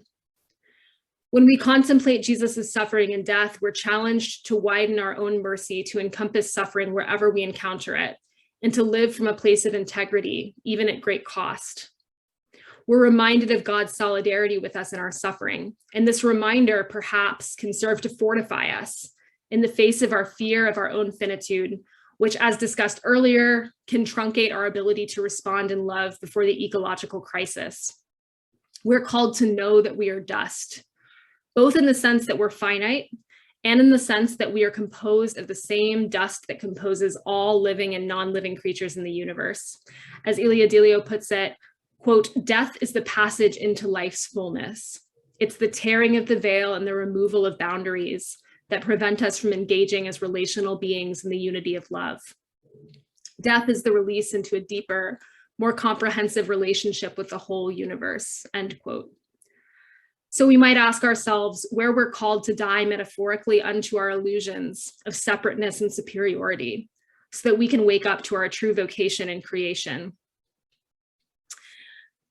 When we contemplate Jesus's suffering and death, we're challenged to widen our own mercy to encompass suffering wherever we encounter it, and to live from a place of integrity, even at great cost. We're reminded of God's solidarity with us in our suffering, and this reminder perhaps can serve to fortify us in the face of our fear of our own finitude, which, as discussed earlier, can truncate our ability to respond in love before the ecological crisis. We're called to know that we are dust, both in the sense that we're finite and in the sense that we are composed of the same dust that composes all living and non-living creatures in the universe. As Ilia Delio puts it, quote, "Death is the passage into life's fullness. It's the tearing of the veil and the removal of boundaries that prevent us from engaging as relational beings in the unity of love. Death is the release into a deeper, more comprehensive relationship with the whole universe," end quote. So we might ask ourselves where we're called to die metaphorically unto our illusions of separateness and superiority, so that we can wake up to our true vocation in creation.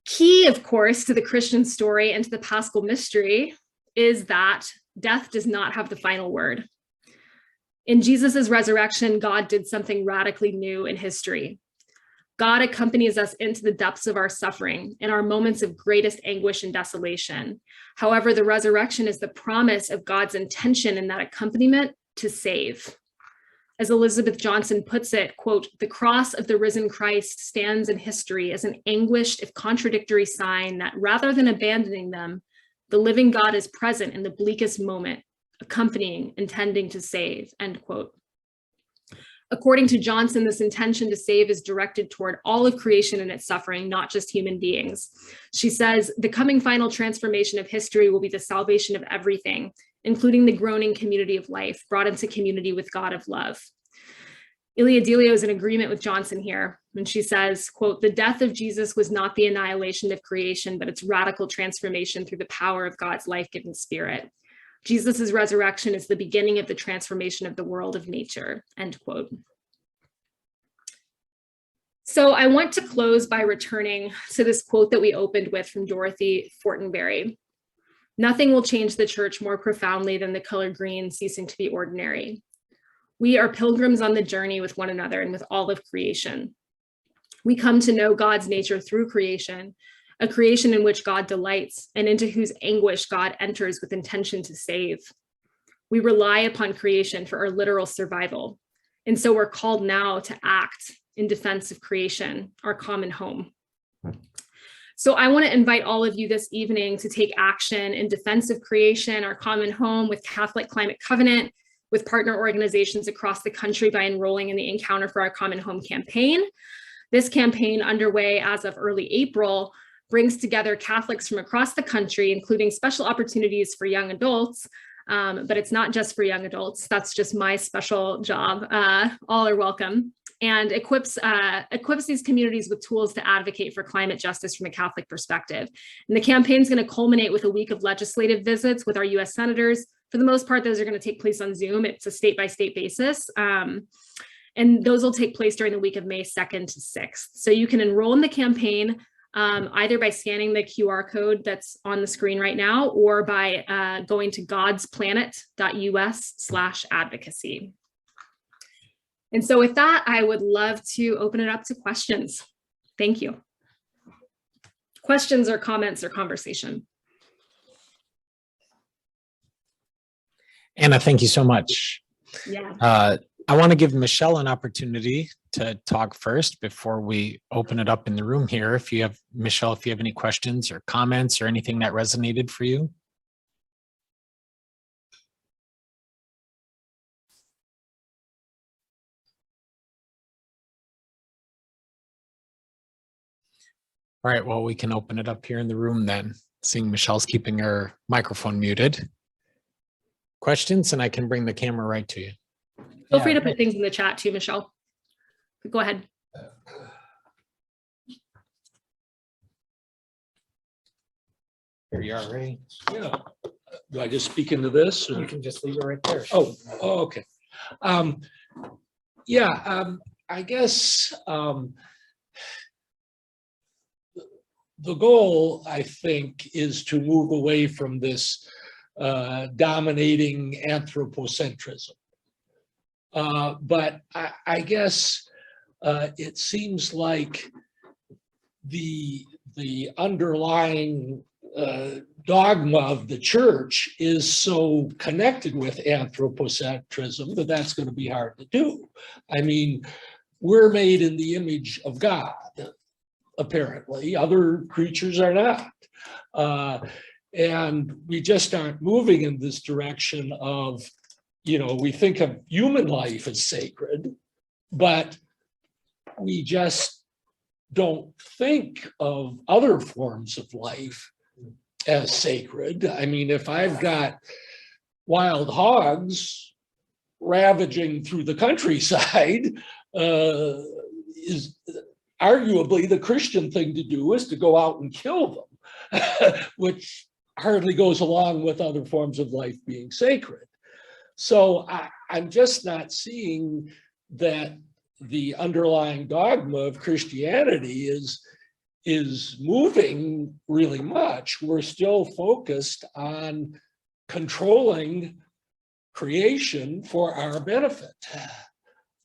Key, of course, to the Christian story and to the Paschal Mystery is that death does not have the final word. In Jesus's resurrection, God did something radically new in history. God accompanies us into the depths of our suffering in our moments of greatest anguish and desolation. However, the resurrection is the promise of God's intention in that accompaniment to save. As Elizabeth Johnson puts it, quote, "The cross of the risen Christ stands in history as an anguished, if contradictory sign that rather than abandoning them, the living God is present in the bleakest moment, accompanying, intending to save," end quote. According to Johnson, this intention to save is directed toward all of creation and its suffering, not just human beings. She says, "The coming final transformation of history will be the salvation of everything, including the groaning community of life, brought into community with God of love." Ilia Delio is in agreement with Johnson here when she says, quote, "The death of Jesus was not the annihilation of creation, but its radical transformation through the power of God's life-giving spirit. Jesus' resurrection is the beginning of the transformation of the world of nature, end quote. So I want to close by returning to this quote that we opened with from Dorothy Fortenberry. Nothing will change the church more profoundly than the color green ceasing to be ordinary. We are pilgrims on the journey with one another and with all of creation. We come to know God's nature through creation, a creation in which God delights and into whose anguish God enters with intention to save. We rely upon creation for our literal survival. And so we're called now to act in defense of creation, our common home. So I want to invite all of you this evening to take action in defense of creation, our common home, with Catholic Climate Covenant, with partner organizations across the country by enrolling in the Encounter for Our Common Home campaign. This campaign, underway as of early April, brings together Catholics from across the country, including special opportunities for young adults, but it's not just for young adults. That's just my special job. All are welcome. And equips these communities with tools to advocate for climate justice from a Catholic perspective. And the campaign is going to culminate with a week of legislative visits with our US senators. For the most part, those are going to take place on Zoom. It's a state-by-state basis. And those will take place during the week of May 2nd to 6th. So you can enroll in the campaign either by scanning the QR code that's on the screen right now, or by going to godsplanet.us/advocacy. And so with that, I would love to open it up to questions. Thank you. Questions or comments or conversation. Anna, thank you so much. Yeah. I want to give Michelle an opportunity to talk first before we open it up in the room here. If you have, Michelle, if you have any questions or comments or anything that resonated for you. All right, well, we can open it up here in the room then, seeing Michelle's keeping her microphone muted. Questions, and I can bring the camera right to you. Feel free to put things in the chat too, Michelle. Go ahead. Here you are, Ray. Yeah. Do I just speak into this? Or? You can just leave it right there. Oh, okay. I guess the goal, I think, is to move away from this dominating anthropocentrism. But I guess it seems like the underlying dogma of the church is so connected with anthropocentrism that that's going to be hard to do. I mean, we're made in the image of God, apparently. Other creatures are not. And we just aren't moving in this direction of, you know, we think of human life as sacred, but we just don't think of other forms of life as sacred. I mean, if I've got wild hogs ravaging through the countryside, is arguably the Christian thing to do is to go out and kill them, which hardly goes along with other forms of life being sacred. So I'm just not seeing that the underlying dogma of Christianity is moving really much. We're still focused on controlling creation for our benefit.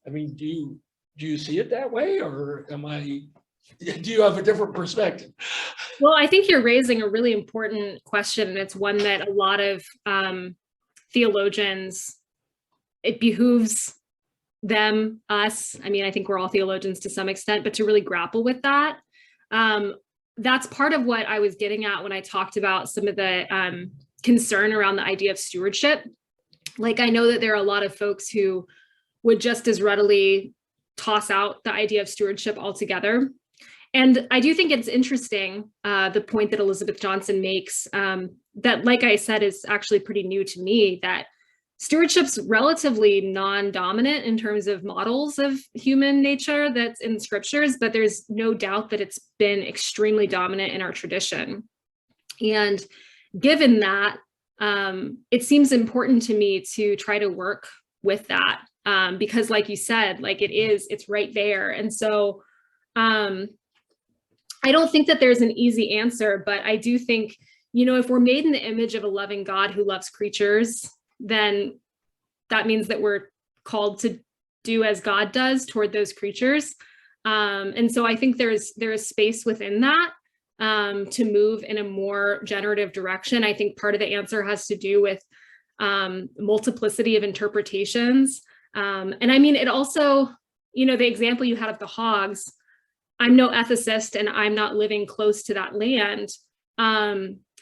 I mean, do you see it that way, or do you have a different perspective? Well, I think you're raising a really important question, and it's one that a lot of theologians, it behooves them, us, I mean, I think we're all theologians to some extent, but to really grapple with that. That's part of what I was getting at when I talked about some of the concern around the idea of stewardship. Like, I know that there are a lot of folks who would just as readily toss out the idea of stewardship altogether. And I do think it's interesting, the point that Elizabeth Johnson makes, that, like I said, is actually pretty new to me, that stewardship's relatively non-dominant in terms of models of human nature that's in scriptures, but there's no doubt that it's been extremely dominant in our tradition. And given that, it seems important to me to try to work with that, because like you said, like it's right there. And so I don't think that there's an easy answer, but I do think, you know, if we're made in the image of a loving God who loves creatures, then that means that we're called to do as God does toward those creatures. And so I think there is space within that to move in a more generative direction. I think part of the answer has to do with multiplicity of interpretations. And I mean, it also, you know, the example you had of the hogs, I'm no ethicist and I'm not living close to that land.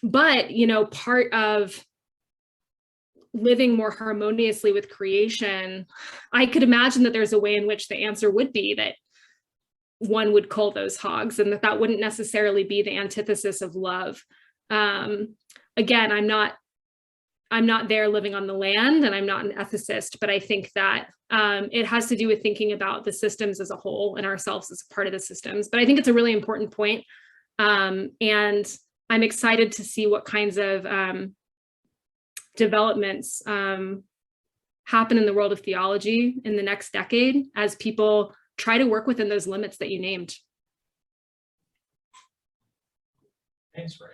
But, you know, part of living more harmoniously with creation, I could imagine that there's a way in which the answer would be that one would cull those hogs, and that wouldn't necessarily be the antithesis of love. Again, I'm not there living on the land, and I'm not an ethicist, but I think that it has to do with thinking about the systems as a whole and ourselves as a part of the systems. But I think it's a really important point. And I'm excited to see what kinds of developments happen in the world of theology in the next decade as people try to work within those limits that you named. Thanks, Ray.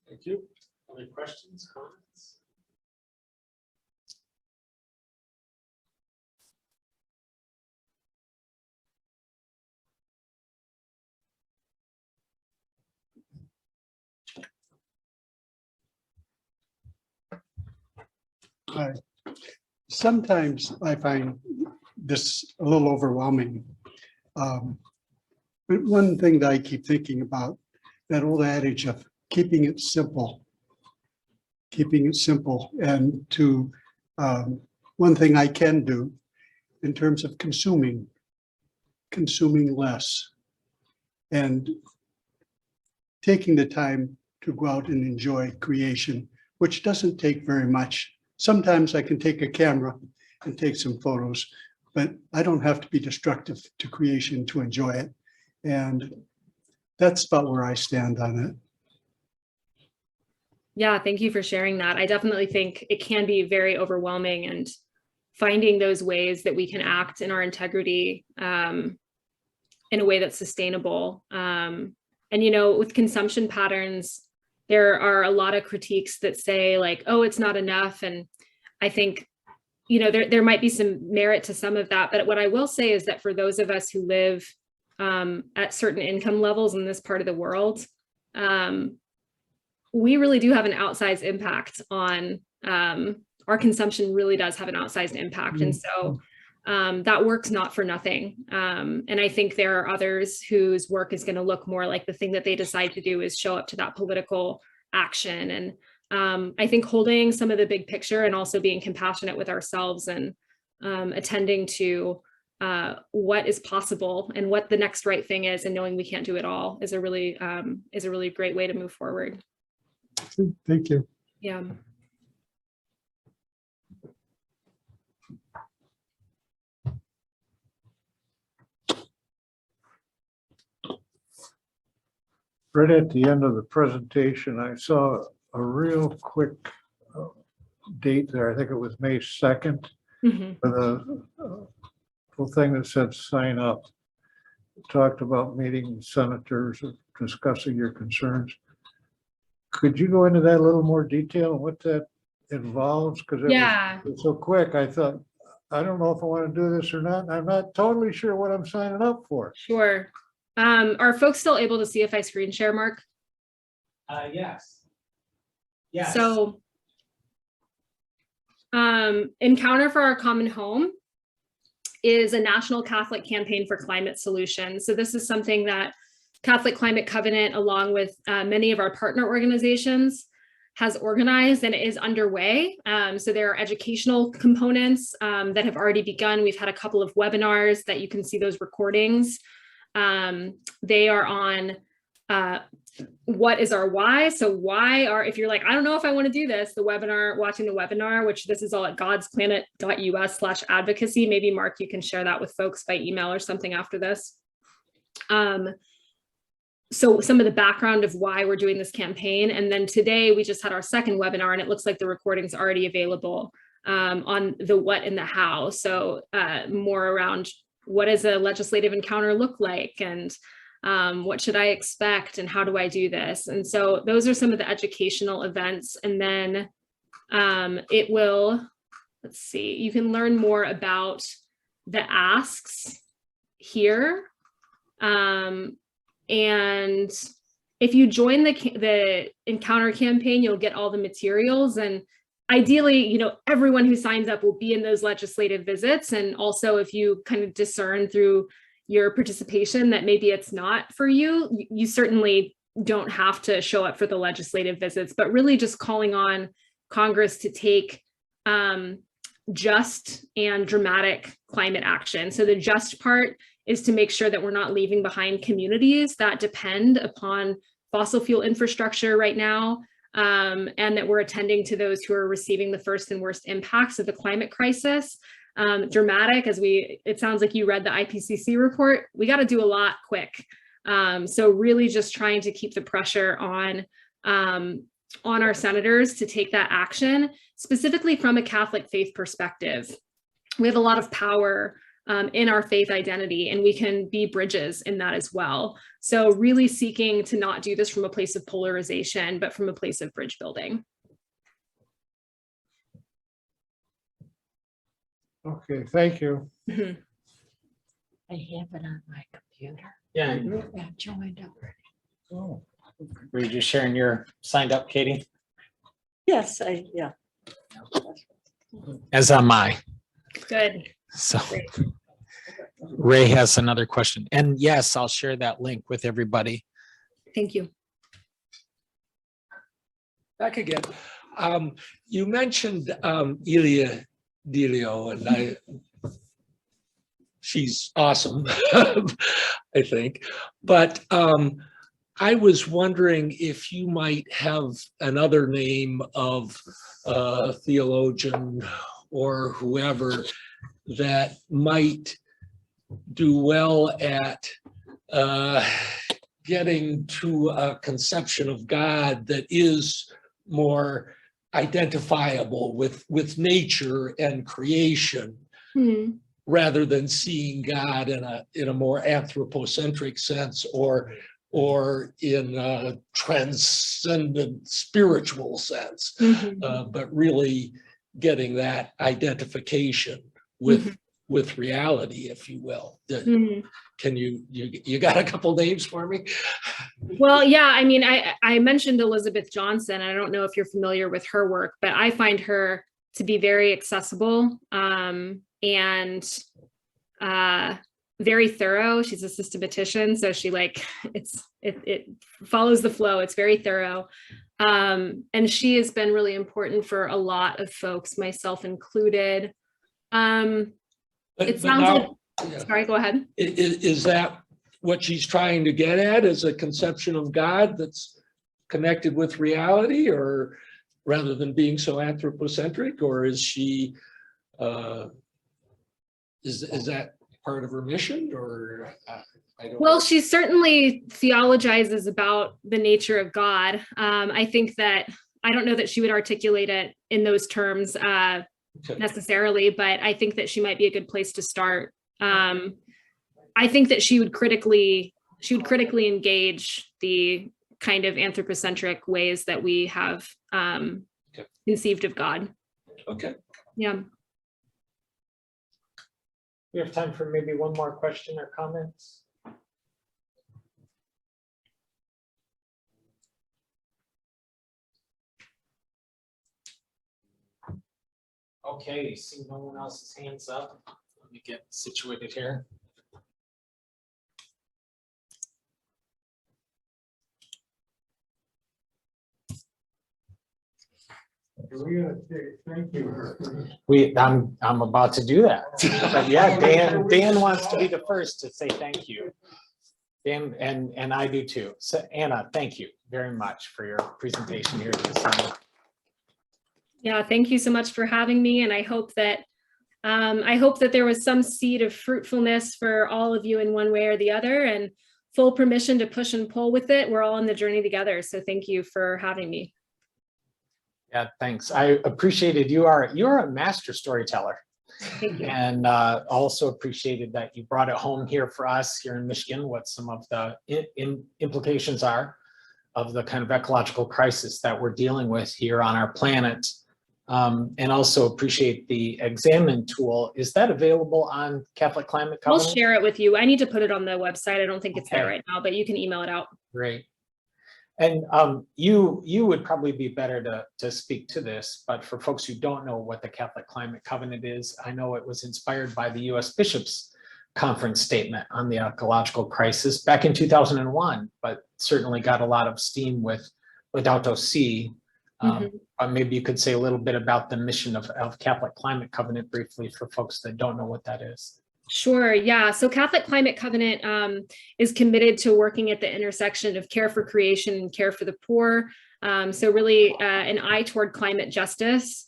Thank you. Other questions, comments? Sometimes I find this a little overwhelming. But one thing that I keep thinking about, that old adage of keeping it simple, and to one thing I can do in terms of consuming less, and taking the time to go out and enjoy creation, which doesn't take very much. Sometimes I can take a camera and take some photos, but I don't have to be destructive to creation to enjoy it. And that's about where I stand on it. Yeah, thank you for sharing that. I definitely think it can be very overwhelming, and finding those ways that we can act in our integrity in a way that's sustainable. And, you know, with consumption patterns, there are a lot of critiques that say like, oh, it's not enough. And I think, you know, there might be some merit to some of that. But what I will say is that for those of us who live at certain income levels in this part of the world, we really do have an outsized impact on our consumption. Really does have an outsized impact. And so that work's not for nothing. And I think there are others whose work is going to look more like the thing that they decide to do is show up to that political action. And I think holding some of the big picture and also being compassionate with ourselves and attending to what is possible and what the next right thing is, and knowing we can't do it all is a really great way to move forward. Thank you. Yeah. Right at the end of the presentation, I saw a real quick date there. I think it was May 2nd. Mhm. For the little thing that said sign up. It talked about meeting with senators and discussing your concerns. Could you go into that a little more detail and what that involves? Because it was so quick. I thought, I don't know if I want to do this or not. I'm not totally sure what I'm signing up for. Sure. Are folks still able to see if I screen share, Mark? Yes. Yes. So, Encounter for Our Common Home is a national Catholic campaign for climate solutions. So this is something that Catholic Climate Covenant, along with many of our partner organizations, has organized, and it is underway. So there are educational components that have already begun. We've had a couple of webinars that you can see those recordings. They are on what is our why. So if you're like, I don't know if I want to do this, watching the webinar, which this is all at godsplanet.us/advocacy. Maybe Mark, you can share that with folks by email or something after this. so some of the background of why we're doing this campaign. And then today we just had our second webinar, and it looks like the recording's already available on the what and the how. So more around what does a legislative encounter look like, and what should I expect, and how do I do this? And so those are some of the educational events. And then it will, let's see, you can learn more about the asks here. And if you join the encounter campaign, you'll get all the materials. And ideally, you know, everyone who signs up will be in those legislative visits. And also, if you kind of discern through your participation that maybe it's not for you, you certainly don't have to show up for the legislative visits, but really just calling on Congress to take just and dramatic climate action. So the just part is to make sure that we're not leaving behind communities that depend upon fossil fuel infrastructure right now, and that we're attending to those who are receiving the first and worst impacts of the climate crisis. Dramatic, as it sounds like you read the Ipcc report, we got to do a lot quick. So really just trying to keep the pressure on our senators to take that action, specifically from a Catholic faith perspective. We have a lot of power in our faith identity, and we can be bridges in that as well. So really seeking to not do this from a place of polarization, but from a place of bridge building. Okay, thank you. Mhm. I have it on my computer. Yeah, I joined already. Oh, were you just sharing your signed up, Katie? Yes, yeah. As am I. Good. So Great. Ray has another question. And yes, I'll share that link with everybody. Thank you. Back again. You mentioned Ilia Delio, and she's awesome, I think. But I was wondering if you might have another name of a theologian or whoever that might do well at getting to a conception of God that is more identifiable with nature and creation, rather than seeing God in a more anthropocentric sense, or in a transcendent spiritual sense, but really getting that identification with reality, if you will. Can you got a couple names for me? Well, yeah, I mean, I mentioned Elizabeth Johnson. I don't know if you're familiar with her work, but I find her to be very accessible and very thorough. She's a systematician, so she it follows the flow. It's very thorough. And she has been really important for a lot of folks, myself included. It sounds like, sorry, go ahead. Is that what she's trying to get at, is a conception of God that's connected with reality, or rather than being so anthropocentric, or is she, is that part of her mission, or I don't Well, know. she certainly theologizes about the nature of God. I think that, I don't know that she would articulate it in those terms necessarily, but I think that she might be a good place to start. I think that she would critically engage the kind of anthropocentric ways that we have conceived of God. Okay. Yeah. We have time for maybe one more question or comments. Okay, see no one else's hands up. Let me get situated here. Thank you. I'm about to do that. But yeah, Dan wants to be the first to say thank you. Dan, and I do too. So Anna, thank you very much for your presentation here this summer. Yeah, thank you so much for having me. And I hope that there was some seed of fruitfulness for all of you in one way or the other. And full permission to push and pull with it. We're all on the journey together. So thank you for having me. Yeah, thanks. I appreciated you are a master storyteller. Thank you. And also appreciated that you brought it home here for us here in Michigan, what some of the implications are of the kind of ecological crisis that we're dealing with here on our planet. And also appreciate the Examine tool. Is that available on Catholic Climate We'll Covenant? share it with you. I need to put it on the website. I don't think it's there Okay. right now, but you can email it out. Great. And you would probably be better to speak to this, but for folks who don't know what the Catholic Climate Covenant is, I know it was inspired by the US Bishops' Conference statement on the ecological crisis back in 2001, but certainly got a lot of steam with Laudato Si. Maybe you could say a little bit about the mission of Catholic Climate Covenant briefly for folks that don't know what that is. Sure. Yeah. So Catholic Climate Covenant is committed to working at the intersection of care for creation and care for the poor. So really an eye toward climate justice,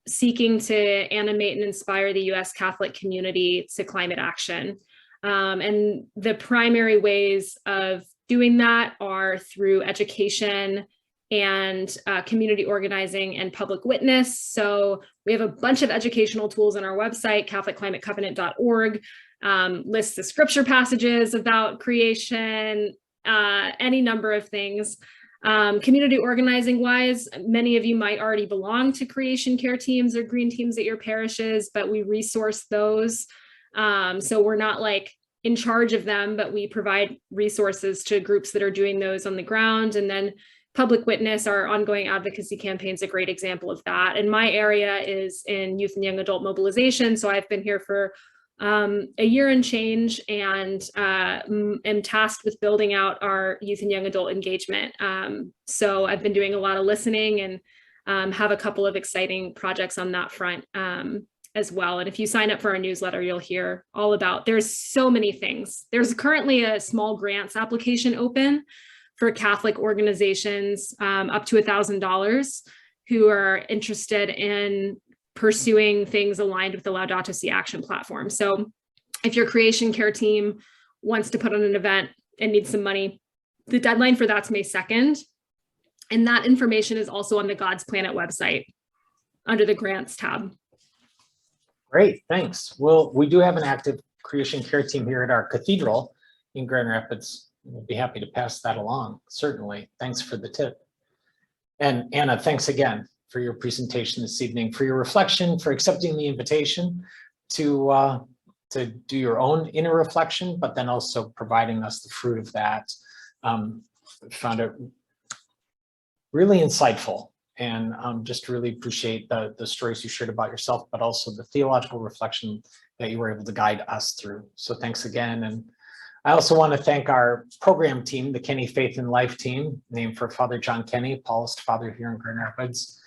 seeking to animate and inspire the U.S. Catholic community to climate action. And the primary ways of doing that are through education and community organizing and public witness. So we have a bunch of educational tools on our website, catholicclimatecovenant.org, lists the scripture passages about creation, any number of things. Community organizing wise, many of you might already belong to creation care teams or green teams at your parishes, but we resource those. So we're not like in charge of them, but we provide resources to groups that are doing those on the ground. And then public witness, our ongoing advocacy campaign is a great example of that. And my area is in youth and young adult mobilization. So I've been here for a year and change and am tasked with building out our youth and young adult engagement. So I've been doing a lot of listening and have a couple of exciting projects on that front as well. And if you sign up for our newsletter, you'll hear all about, there's so many things. There's currently a small grants application open for Catholic organizations up to $1,000 who are interested in pursuing things aligned with the Laudato Si Action platform. So if your creation care team wants to put on an event and needs some money, the deadline for that's May 2nd. And that information is also on the God's Planet website under the grants tab. Great, thanks. Well, we do have an active creation care team here at our cathedral in Grand Rapids. We'll be happy to pass that along, certainly. Thanks for the tip. And Anna, thanks again for your presentation this evening, for your reflection, for accepting the invitation to do your own inner reflection, but then also providing us the fruit of that. Found it really insightful and just really appreciate the stories you shared about yourself, but also the theological reflection that you were able to guide us through. So thanks again. And I also want to thank our program team, the Kenny Faith and Life team, named for Father John Kenny, Paulist father here in Grand Rapids,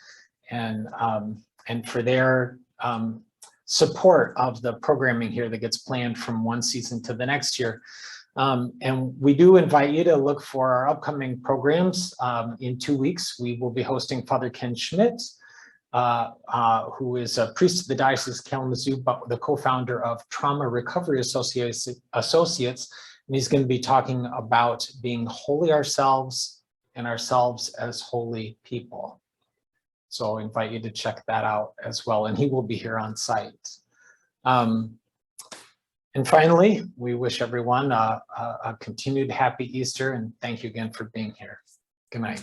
and for their support of the programming here that gets planned from one season to the next year. And we do invite you to look for our upcoming programs. In 2 weeks, we will be hosting Father Ken Schmidt, who is a priest of the Diocese of Kalamazoo, but the co-founder of Trauma Recovery Associates, and he's going to be talking about being holy ourselves and ourselves as holy people. So I invite you to check that out as well, and he will be here on site. And finally, we wish everyone a continued happy Easter, and thank you again for being here. Good night.